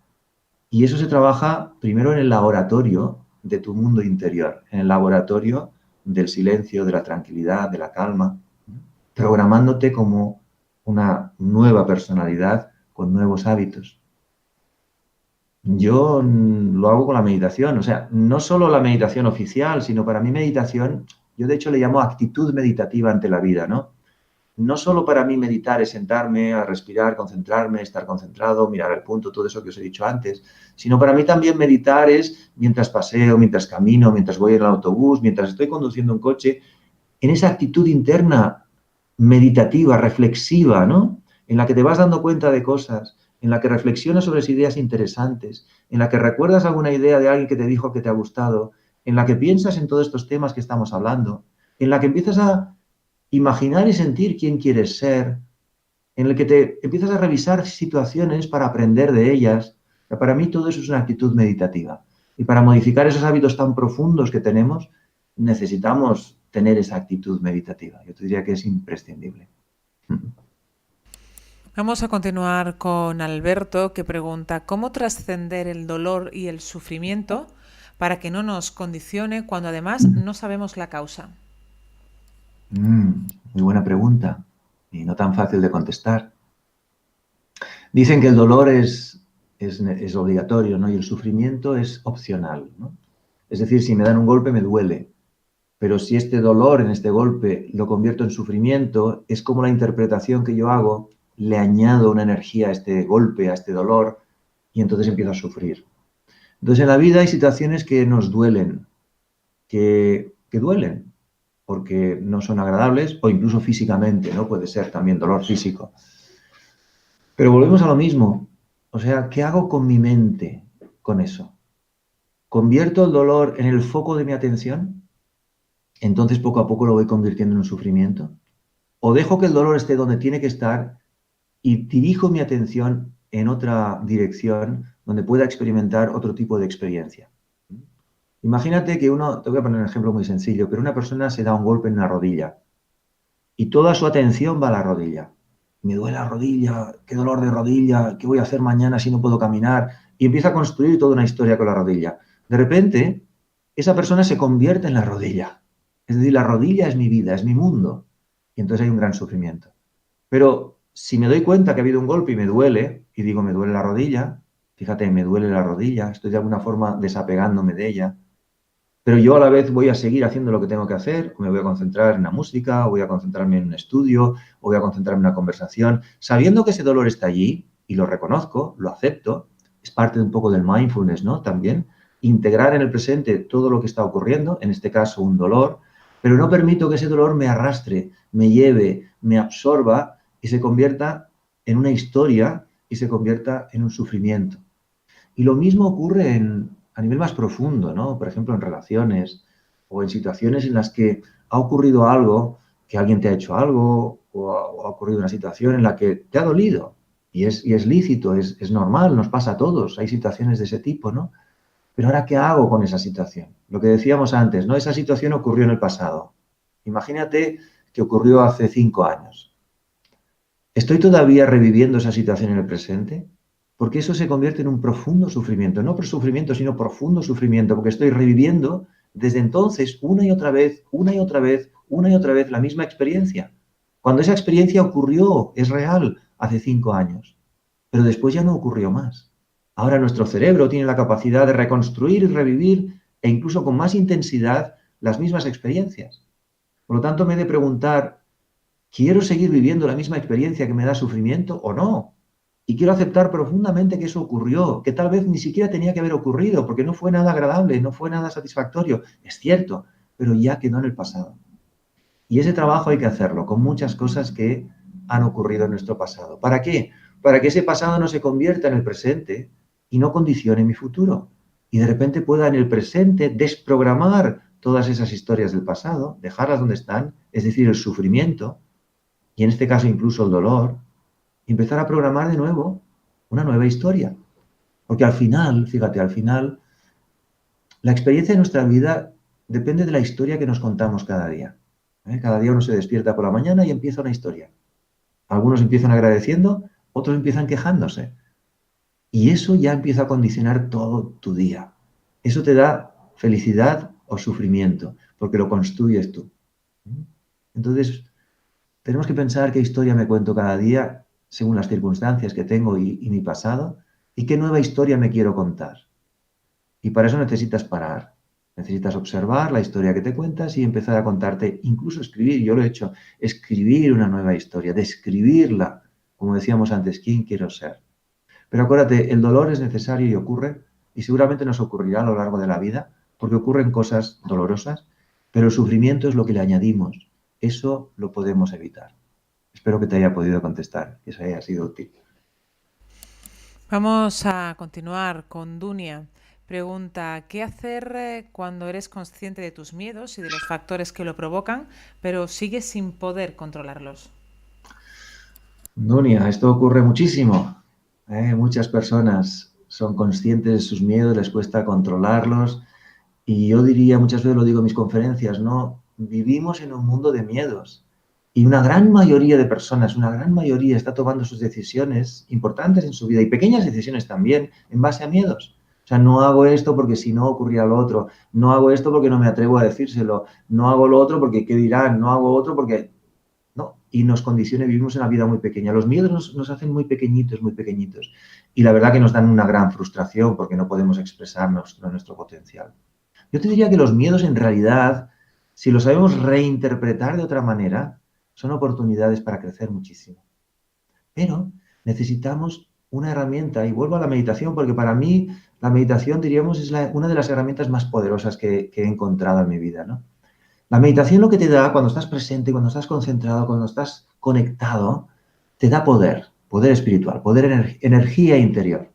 Y eso se trabaja primero en el laboratorio de tu mundo interior, en el laboratorio del silencio, de la tranquilidad, de la calma, programándote como una nueva personalidad con nuevos hábitos. Yo lo hago con la meditación, o sea, no solo la meditación oficial, sino para mí meditación, yo de hecho le llamo actitud meditativa ante la vida, ¿no? No solo para mí meditar es sentarme a respirar, concentrarme, estar concentrado, mirar el punto, todo eso que os he dicho antes, sino para mí también meditar es mientras paseo, mientras camino, mientras voy en el autobús, mientras estoy conduciendo un coche, en esa actitud interna meditativa, reflexiva, ¿no? En la que te vas dando cuenta de cosas, en la que reflexionas sobre ideas interesantes, en la que recuerdas alguna idea de alguien que te dijo que te ha gustado, en la que piensas en todos estos temas que estamos hablando, en la que empiezas a imaginar y sentir quién quieres ser, en el que te empiezas a revisar situaciones para aprender de ellas. Para mí todo eso es una actitud meditativa. Y para modificar esos hábitos tan profundos que tenemos, necesitamos tener esa actitud meditativa. Yo te diría que es imprescindible. Vamos a continuar con Alberto, que pregunta ¿cómo trascender el dolor y el sufrimiento para que no nos condicione cuando además no sabemos la causa? Muy buena pregunta y no tan fácil de contestar. Dicen que el dolor es obligatorio, ¿no? Y el sufrimiento es opcional, ¿no? Es decir, si me dan un golpe me duele, pero si este dolor en este golpe lo convierto en sufrimiento, es como la interpretación que yo hago, le añado una energía a este golpe, a este dolor, y entonces empiezo a sufrir. Entonces en la vida hay situaciones que nos duelen, que duelen, porque no son agradables o incluso físicamente, ¿no? Puede ser también dolor físico. Pero volvemos a lo mismo. O sea, ¿qué hago con mi mente con eso? ¿Convierto el dolor en el foco de mi atención? Entonces poco a poco lo voy convirtiendo en un sufrimiento. ¿O dejo que el dolor esté donde tiene que estar y dirijo mi atención en otra dirección donde pueda experimentar otro tipo de experiencia? Imagínate que te voy a poner un ejemplo muy sencillo, pero una persona se da un golpe en la rodilla y toda su atención va a la rodilla. Me duele la rodilla, qué dolor de rodilla, qué voy a hacer mañana si no puedo caminar. Y empieza a construir toda una historia con la rodilla. De repente, esa persona se convierte en la rodilla. Es decir, la rodilla es mi vida, es mi mundo. Y entonces hay un gran sufrimiento. Pero si me doy cuenta que ha habido un golpe y me duele, y digo, me duele la rodilla, fíjate, me duele la rodilla, estoy de alguna forma desapegándome de ella, pero yo a la vez voy a seguir haciendo lo que tengo que hacer, me voy a concentrar en la música, o voy a concentrarme en un estudio, o voy a concentrarme en una conversación, sabiendo que ese dolor está allí, y lo reconozco, lo acepto, es parte de un poco del mindfulness, ¿no? También, integrar en el presente todo lo que está ocurriendo, en este caso un dolor, pero no permito que ese dolor me arrastre, me lleve, me absorba y se convierta en una historia y se convierta en un sufrimiento. Y lo mismo ocurre a nivel más profundo, ¿no? Por ejemplo, en relaciones o en situaciones en las que ha ocurrido algo, que alguien te ha hecho algo o ha ocurrido una situación en la que te ha dolido. Y es lícito, es normal, nos pasa a todos. Hay situaciones de ese tipo, ¿no? Pero ahora, ¿qué hago con esa situación? Lo que decíamos antes, ¿no? Esa situación ocurrió en el pasado. Imagínate que ocurrió hace 5 años. ¿Estoy todavía reviviendo esa situación en el presente? Porque eso se convierte en un profundo sufrimiento. No por sufrimiento, sino profundo sufrimiento, porque estoy reviviendo desde entonces una y otra vez, una y otra vez, una y otra vez la misma experiencia, cuando esa experiencia ocurrió, es real, hace 5 años, pero después ya no ocurrió más. Ahora nuestro cerebro tiene la capacidad de reconstruir y revivir e incluso con más intensidad las mismas experiencias. Por lo tanto, me he de preguntar, ¿quiero seguir viviendo la misma experiencia que me da sufrimiento o no? Y quiero aceptar profundamente que eso ocurrió, que tal vez ni siquiera tenía que haber ocurrido, porque no fue nada agradable, no fue nada satisfactorio. Es cierto, pero ya quedó en el pasado. Y ese trabajo hay que hacerlo con muchas cosas que han ocurrido en nuestro pasado. ¿Para qué? Para que ese pasado no se convierta en el presente y no condicione mi futuro. Y de repente pueda en el presente desprogramar todas esas historias del pasado, dejarlas donde están, es decir, el sufrimiento, y en este caso incluso el dolor, y empezar a programar de nuevo una nueva historia. Porque al final, fíjate, al final, la experiencia de nuestra vida depende de la historia que nos contamos cada día. Cada día uno se despierta por la mañana y empieza una historia. Algunos empiezan agradeciendo, otros empiezan quejándose. Y eso ya empieza a condicionar todo tu día. Eso te da felicidad o sufrimiento, porque lo construyes tú. Entonces, tenemos que pensar qué historia me cuento cada día según las circunstancias que tengo y mi pasado, y qué nueva historia me quiero contar. Y para eso necesitas parar. Necesitas observar la historia que te cuentas y empezar a contarte, incluso escribir, yo lo he hecho, escribir una nueva historia, describirla, como decíamos antes, ¿quién quiero ser? Pero acuérdate, el dolor es necesario y ocurre, y seguramente nos ocurrirá a lo largo de la vida, porque ocurren cosas dolorosas, pero el sufrimiento es lo que le añadimos. Eso lo podemos evitar. Espero que te haya podido contestar, que eso haya sido útil. Vamos a continuar con Dunia. Pregunta, ¿qué hacer cuando eres consciente de tus miedos y de los factores que lo provocan, pero sigues sin poder controlarlos? Dunia, esto ocurre muchísimo. Muchas personas son conscientes de sus miedos, les cuesta controlarlos. Y yo diría, muchas veces lo digo en mis conferencias, ¿no? Vivimos en un mundo de miedos. Y una gran mayoría de personas, una gran mayoría está tomando sus decisiones importantes en su vida y pequeñas decisiones también en base a miedos. O sea, no hago esto porque si no ocurría lo otro. No hago esto porque no me atrevo a decírselo. No hago lo otro porque qué dirán. No hago otro porque... No, y nos condiciona, vivimos una vida muy pequeña. Los miedos nos hacen muy pequeñitos, muy pequeñitos. Y la verdad que nos dan una gran frustración porque no podemos expresarnos nuestro potencial. Yo te diría que los miedos en realidad, si los sabemos reinterpretar de otra manera, son oportunidades para crecer muchísimo. Pero necesitamos una herramienta, y vuelvo a la meditación, porque para mí la meditación, diríamos, es una de las herramientas más poderosas que he encontrado en mi vida, ¿no? La meditación lo que te da cuando estás presente, cuando estás concentrado, cuando estás conectado, te da poder, poder espiritual, poder, energía interior.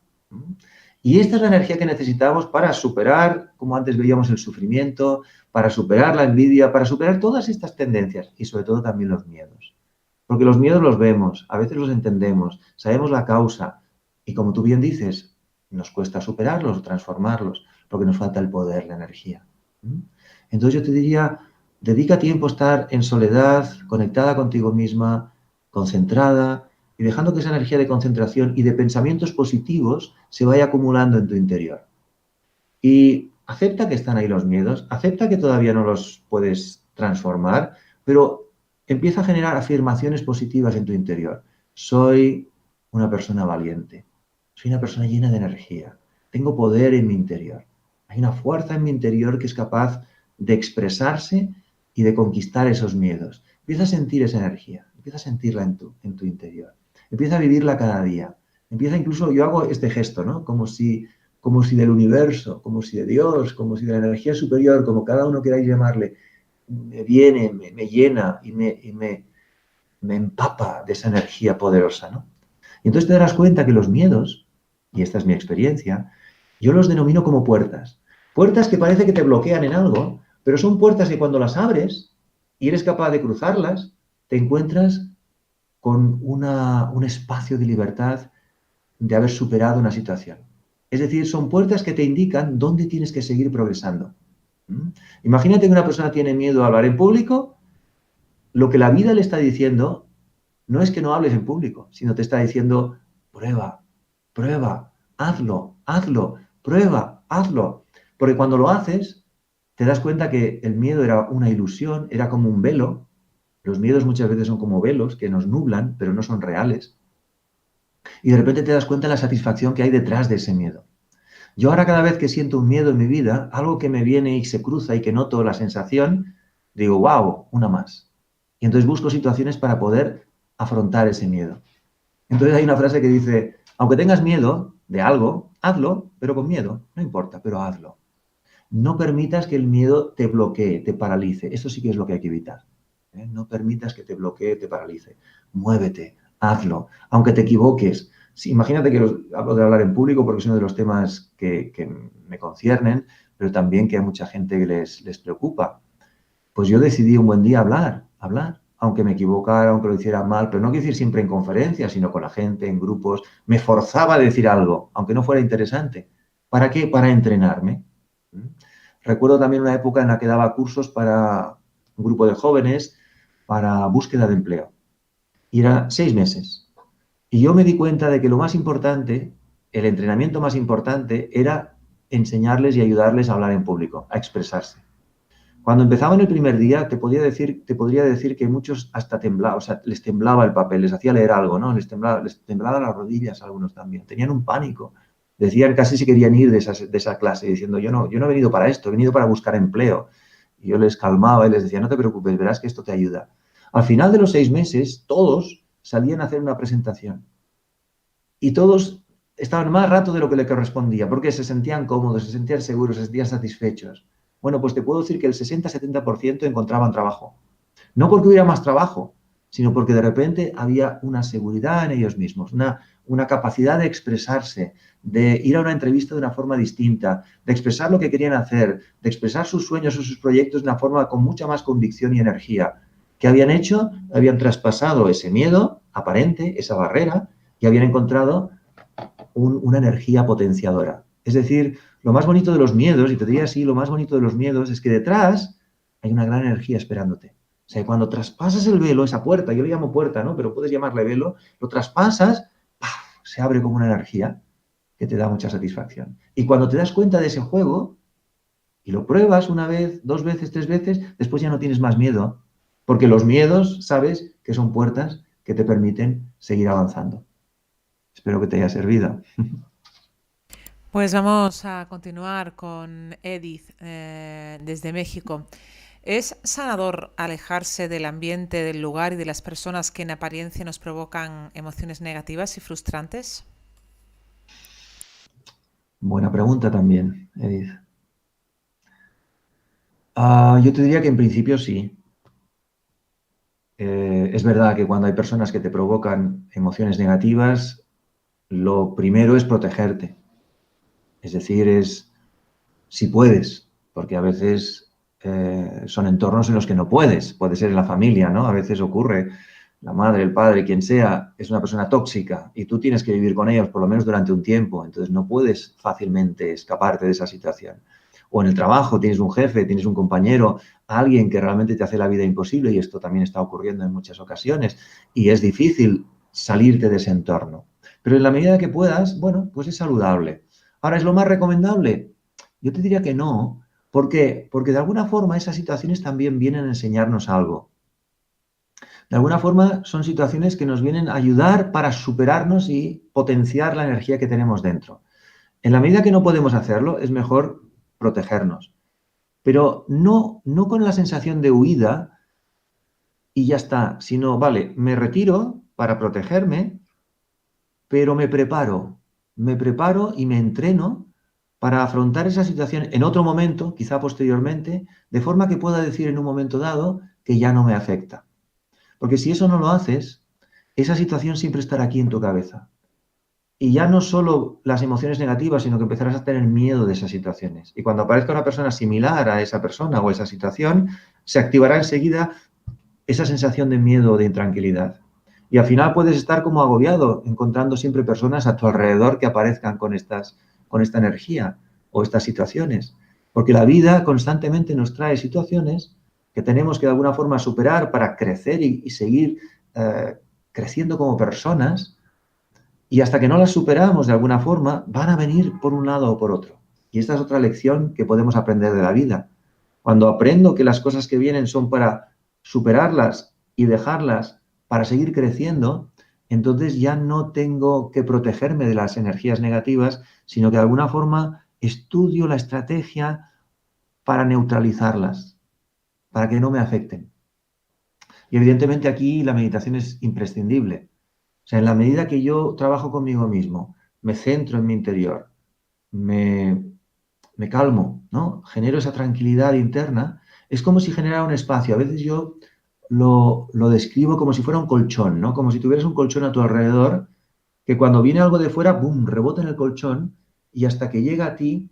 Y esta es la energía que necesitamos para superar, como antes veíamos, el sufrimiento, para superar la envidia, para superar todas estas tendencias y sobre todo también los miedos. Porque los miedos los vemos, a veces los entendemos, sabemos la causa y como tú bien dices, nos cuesta superarlos o transformarlos porque nos falta el poder, la energía. Entonces yo te diría, dedica tiempo a estar en soledad, conectada contigo misma, concentrada y dejando que esa energía de concentración y de pensamientos positivos se vaya acumulando en tu interior. Y acepta que están ahí los miedos, acepta que todavía no los puedes transformar, pero empieza a generar afirmaciones positivas en tu interior. Soy una persona valiente, soy una persona llena de energía, tengo poder en mi interior, hay una fuerza en mi interior que es capaz de expresarse y de conquistar esos miedos. Empieza a sentir esa energía, empieza a sentirla en tu interior, empieza a vivirla cada día. Empieza incluso, yo hago este gesto, ¿no? Como si del universo, como si de Dios, como si de la energía superior, como cada uno queráis llamarle, me viene, me llena y me empapa de esa energía poderosa, ¿no? Y entonces te darás cuenta que los miedos, y esta es mi experiencia, yo los denomino como puertas. Puertas que parece que te bloquean en algo, pero son puertas que cuando las abres y eres capaz de cruzarlas, te encuentras con un espacio de libertad de haber superado una situación. Es decir, son puertas que te indican dónde tienes que seguir progresando. Imagínate que una persona tiene miedo a hablar en público, lo que la vida le está diciendo no es que no hables en público, sino te está diciendo, prueba, prueba, hazlo, hazlo, prueba, hazlo. Porque cuando lo haces, te das cuenta que el miedo era una ilusión, era como un velo, Los miedos muchas veces son como velos que nos nublan, pero no son reales. Y de repente te das cuenta de la satisfacción que hay detrás de ese miedo. Yo ahora cada vez que siento un miedo en mi vida, algo que me viene y se cruza y que noto la sensación, digo, wow, una más. Y entonces busco situaciones para poder afrontar ese miedo. Entonces hay una frase que dice, aunque tengas miedo de algo, hazlo, pero con miedo, no importa, pero hazlo. No permitas que el miedo te bloquee, te paralice. Eso sí que es lo que hay que evitar. ¿Eh? No permitas que te bloquee, te paralice. Muévete, hazlo, aunque te equivoques. Sí, imagínate que hablo de hablar en público porque es uno de los temas que me conciernen, pero también que a mucha gente que les preocupa. Pues yo decidí un buen día hablar, aunque me equivocara, aunque lo hiciera mal, pero no quiero decir siempre en conferencias, sino con la gente, en grupos. Me forzaba a decir algo, aunque no fuera interesante. ¿Para qué? Para entrenarme. ¿Mm? Recuerdo también una época en la que daba cursos para un grupo de jóvenes para búsqueda de empleo. Y era 6 meses. Y yo me di cuenta de que lo más importante, el entrenamiento más importante, era enseñarles y ayudarles a hablar en público, a expresarse. Cuando empezaban el primer día, te podría decir que muchos hasta temblaban, o sea, les temblaba el papel, les hacía leer algo, ¿no? Les temblaba las rodillas a algunos también. Tenían un pánico. Decían casi si querían ir de esa clase, diciendo, yo no he venido para esto, he venido para buscar empleo. Y yo les calmaba y les decía, no te preocupes, verás que esto te ayuda. Al final de los 6 meses, todos salían a hacer una presentación. Y todos estaban más rato de lo que le correspondía, porque se sentían cómodos, se sentían seguros, se sentían satisfechos. Bueno, pues te puedo decir que el 60-70% encontraban trabajo. No porque hubiera más trabajo, sino porque de repente había una seguridad en ellos mismos, una capacidad de expresarse, de ir a una entrevista de una forma distinta, de expresar lo que querían hacer, de expresar sus sueños o sus proyectos de una forma con mucha más convicción y energía. ¿Qué habían hecho? Habían traspasado ese miedo aparente, esa barrera, y habían encontrado una energía potenciadora. Es decir, lo más bonito de los miedos, y te diría así, lo más bonito de los miedos es que detrás hay una gran energía esperándote. O sea, cuando traspasas el velo, esa puerta, yo le llamo puerta, ¿no? Pero puedes llamarle velo, lo traspasas, ¡paf!, se abre como una energía que te da mucha satisfacción. Y cuando te das cuenta de ese juego y lo pruebas una vez, 2 veces, 3 veces, después ya no tienes más miedo, porque los miedos, sabes, que son puertas que te permiten seguir avanzando. Espero que te haya servido. Pues vamos a continuar con Edith desde México. ¿Es sanador alejarse del ambiente, del lugar y de las personas que en apariencia nos provocan emociones negativas y frustrantes? Buena pregunta también, Edith. Yo te diría que en principio sí. Es verdad que cuando hay personas que te provocan emociones negativas, lo primero es protegerte. Es decir, si puedes, porque a veces son entornos en los que no puedes. Puede ser en la familia, ¿no? A veces ocurre, la madre, el padre, quien sea, es una persona tóxica y tú tienes que vivir con ellos por lo menos durante un tiempo. Entonces no puedes fácilmente escaparte de esa situación. O en el trabajo tienes un jefe, tienes un compañero, alguien que realmente te hace la vida imposible, y esto también está ocurriendo en muchas ocasiones, y es difícil salirte de ese entorno. Pero en la medida que puedas, bueno, pues es saludable. Ahora, ¿es lo más recomendable? Yo te diría que no. ¿Por qué? Porque de alguna forma esas situaciones también vienen a enseñarnos algo. De alguna forma son situaciones que nos vienen a ayudar para superarnos y potenciar la energía que tenemos dentro. En la medida que no podemos hacerlo, es mejor protegernos. Pero no con la sensación de huida y ya está, sino, vale, me retiro para protegerme, pero me preparo y me entreno para afrontar esa situación en otro momento, quizá posteriormente, de forma que pueda decir en un momento dado que ya no me afecta. Porque si eso no lo haces, esa situación siempre estará aquí en tu cabeza. Y ya no solo las emociones negativas, sino que empezarás a tener miedo de esas situaciones. Y cuando aparezca una persona similar a esa persona o esa situación, se activará enseguida esa sensación de miedo o de intranquilidad. Y al final puedes estar como agobiado, encontrando siempre personas a tu alrededor que aparezcan con esta energía o estas situaciones. Porque la vida constantemente nos trae situaciones que tenemos que de alguna forma superar para crecer y seguir creciendo como personas. Y hasta que no las superamos de alguna forma, van a venir por un lado o por otro. Y esta es otra lección que podemos aprender de la vida. Cuando aprendo que las cosas que vienen son para superarlas y dejarlas para seguir creciendo, entonces ya no tengo que protegerme de las energías negativas, sino que de alguna forma estudio la estrategia para neutralizarlas, para que no me afecten. Y evidentemente aquí la meditación es imprescindible. O sea, en la medida que yo trabajo conmigo mismo, me centro en mi interior, me, me calmo, ¿no? Genero esa tranquilidad interna, es como si generara un espacio. A veces yo lo describo como si fuera un colchón, ¿no? Como si tuvieras un colchón a tu alrededor, que cuando viene algo de fuera, ¡boom!, rebota en el colchón y hasta que llega a ti,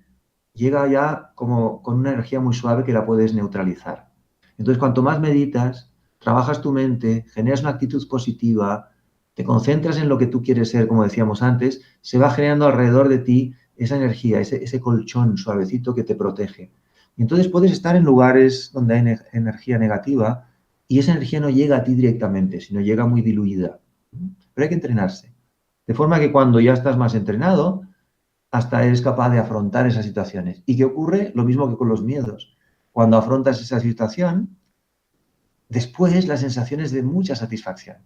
llega ya como con una energía muy suave que la puedes neutralizar. Entonces, cuanto más meditas, trabajas tu mente, generas una actitud positiva, te concentras en lo que tú quieres ser, como decíamos antes, se va generando alrededor de ti esa energía, ese colchón suavecito que te protege. Y entonces puedes estar en lugares donde hay energía negativa y esa energía no llega a ti directamente, sino llega muy diluida. Pero hay que entrenarse. De forma que cuando ya estás más entrenado, hasta eres capaz de afrontar esas situaciones. ¿Y qué ocurre? Lo mismo que con los miedos. Cuando afrontas esa situación, después la sensación es de mucha satisfacción.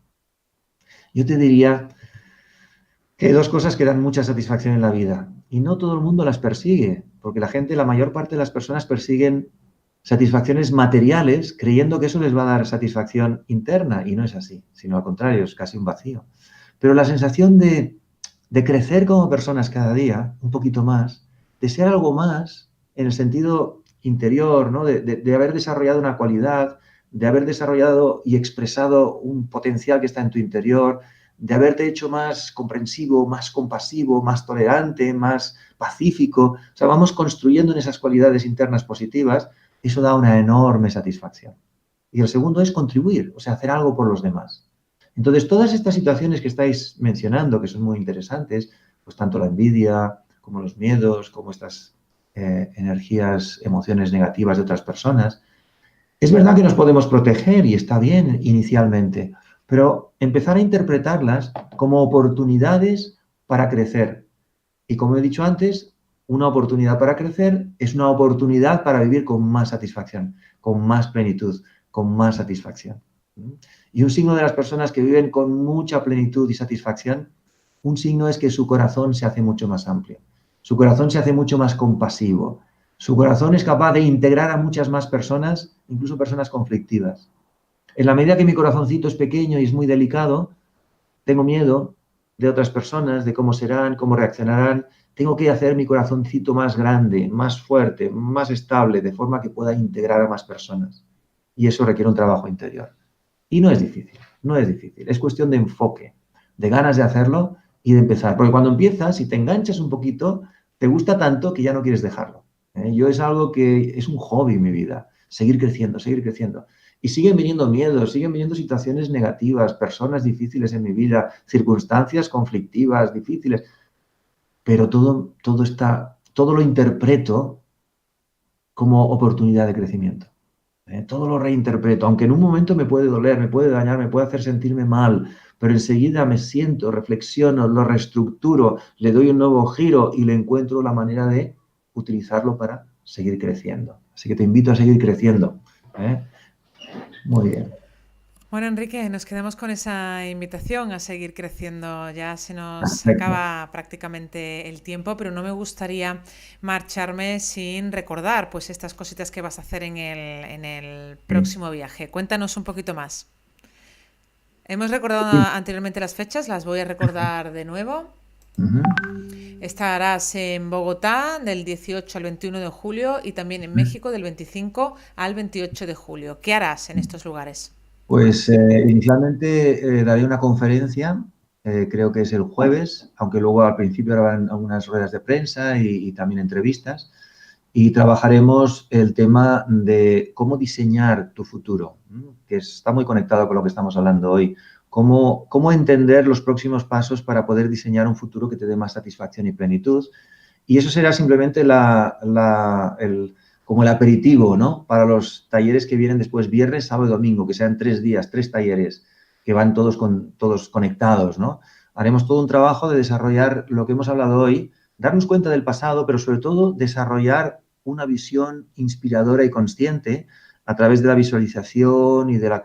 Yo te diría que hay dos cosas que dan mucha satisfacción en la vida y no todo el mundo las persigue, porque la gente, la mayor parte de las personas persiguen satisfacciones materiales creyendo que eso les va a dar satisfacción interna y no es así, sino al contrario, es casi un vacío. Pero la sensación de crecer como personas cada día, un poquito más, de ser algo más en el sentido interior, ¿no? De haber desarrollado una cualidad, de haber desarrollado y expresado un potencial que está en tu interior, de haberte hecho más comprensivo, más compasivo, más tolerante, más pacífico. O sea, vamos construyendo en esas cualidades internas positivas, eso da una enorme satisfacción. Y el segundo es contribuir, o sea, hacer algo por los demás. Entonces, todas estas situaciones que estáis mencionando, que son muy interesantes, pues tanto la envidia como los miedos, como estas energías, emociones negativas de otras personas, es verdad que nos podemos proteger y está bien inicialmente, pero empezar a interpretarlas como oportunidades para crecer. Y como he dicho antes, una oportunidad para crecer es una oportunidad para vivir con más satisfacción, con más plenitud, con más satisfacción. Y un signo de las personas que viven con mucha plenitud y satisfacción, un signo es que su corazón se hace mucho más amplio, su corazón se hace mucho más compasivo, su corazón es capaz de integrar a muchas más personas, incluso personas conflictivas. En la medida que mi corazoncito es pequeño y es muy delicado, tengo miedo de otras personas, de cómo serán, cómo reaccionarán. Tengo que hacer mi corazoncito más grande, más fuerte, más estable, de forma que pueda integrar a más personas. Y eso requiere un trabajo interior. Y no es difícil, no es difícil. Es cuestión de enfoque, de ganas de hacerlo y de empezar. Porque cuando empiezas, si te enganchas un poquito, te gusta tanto que ya no quieres dejarlo. Yo es algo que es un hobby en mi vida, seguir creciendo, seguir creciendo. Y siguen viniendo miedos, siguen viniendo situaciones negativas, personas difíciles en mi vida, circunstancias conflictivas, difíciles, pero todo lo interpreto como oportunidad de crecimiento. Todo lo reinterpreto, aunque en un momento me puede doler, me puede dañar, me puede hacer sentirme mal, pero enseguida me siento, reflexiono, lo reestructuro, le doy un nuevo giro y le encuentro la manera de utilizarlo para seguir creciendo. Así que te invito a seguir creciendo. ¿Eh? Muy bien. Bueno, Enrique, nos quedamos con esa invitación a seguir creciendo. Ya se nos Perfecto. acaba prácticamente el tiempo, pero no me gustaría marcharme sin recordar pues estas cositas que vas a hacer en el Sí. próximo viaje. Cuéntanos un poquito más. Hemos recordado Sí. anteriormente las fechas, las voy a recordar de nuevo. Ujú. Estarás en Bogotá del 18 al 21 de julio y también en Ujú. México del 25 al 28 de julio. ¿Qué harás en estos lugares? Pues inicialmente daré una conferencia, creo que es el jueves, aunque luego al principio habrán algunas ruedas de prensa y también entrevistas, y trabajaremos el tema de cómo diseñar tu futuro, ¿no? Que está muy conectado con lo que estamos hablando hoy. Cómo entender los próximos pasos para poder diseñar un futuro que te dé más satisfacción y plenitud. Y eso será simplemente como el aperitivo, ¿no? Para los talleres que vienen después, viernes, sábado y domingo, que sean 3 días, 3 talleres, que van todos conectados, ¿no? Haremos todo un trabajo de desarrollar lo que hemos hablado hoy, darnos cuenta del pasado, pero sobre todo desarrollar una visión inspiradora y consciente a través de la visualización y de la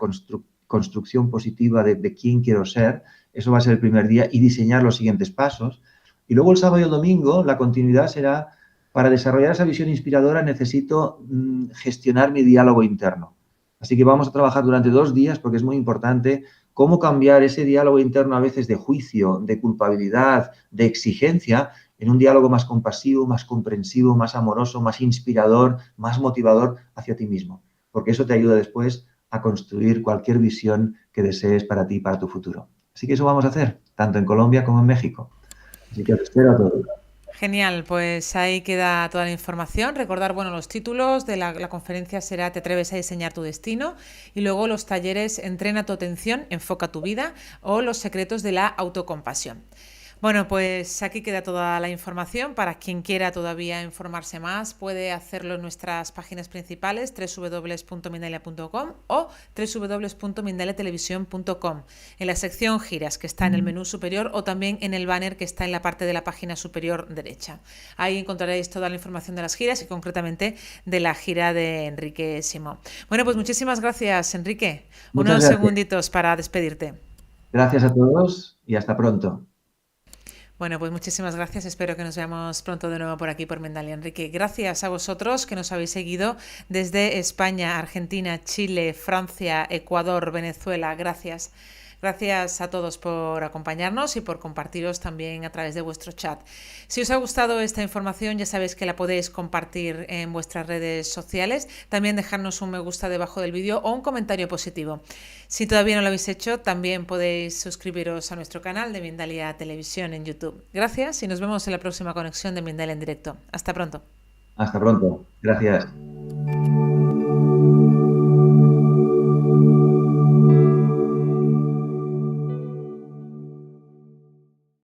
construcción positiva de quién quiero ser. Eso va a ser el primer día y diseñar los siguientes pasos. Y luego el sábado y el domingo la continuidad será, para desarrollar esa visión inspiradora necesito gestionar mi diálogo interno. Así que vamos a trabajar durante 2 días porque es muy importante cómo cambiar ese diálogo interno a veces de juicio, de culpabilidad, de exigencia, en un diálogo más compasivo, más comprensivo, más amoroso, más inspirador, más motivador hacia ti mismo. Porque eso te ayuda después a construir cualquier visión que desees para ti y para tu futuro. Así que eso vamos a hacer, tanto en Colombia como en México. Así que os espero a todos. Genial, pues ahí queda toda la información. Recordar, bueno, los títulos de la conferencia será Te atreves a diseñar tu destino, y luego los talleres Entrena tu atención, enfoca tu vida, o Los secretos de la autocompasión. Bueno, pues aquí queda toda la información. Para quien quiera todavía informarse más, puede hacerlo en nuestras páginas principales, www.mindalia.com o www.mindaliatelevisión.com, en la sección giras, que está en el menú superior, o también en el banner que está en la parte de la página superior derecha. Ahí encontraréis toda la información de las giras y concretamente de la gira de Enrique Simó. Bueno, pues muchísimas gracias, Enrique. Muchas Unos gracias. segunditos para despedirte. Gracias a todos y hasta pronto. Bueno, pues muchísimas gracias. Espero que nos veamos pronto de nuevo por aquí por Mindalia. Enrique, gracias a vosotros que nos habéis seguido desde España, Argentina, Chile, Francia, Ecuador, Venezuela. Gracias. Gracias a todos por acompañarnos y por compartiros también a través de vuestro chat. Si os ha gustado esta información, ya sabéis que la podéis compartir en vuestras redes sociales. También dejarnos un me gusta debajo del vídeo o un comentario positivo. Si todavía no lo habéis hecho, también podéis suscribiros a nuestro canal de Mindalia Televisión en YouTube. Gracias y nos vemos en la próxima conexión de Mindalia en directo. Hasta pronto. Hasta pronto. Gracias.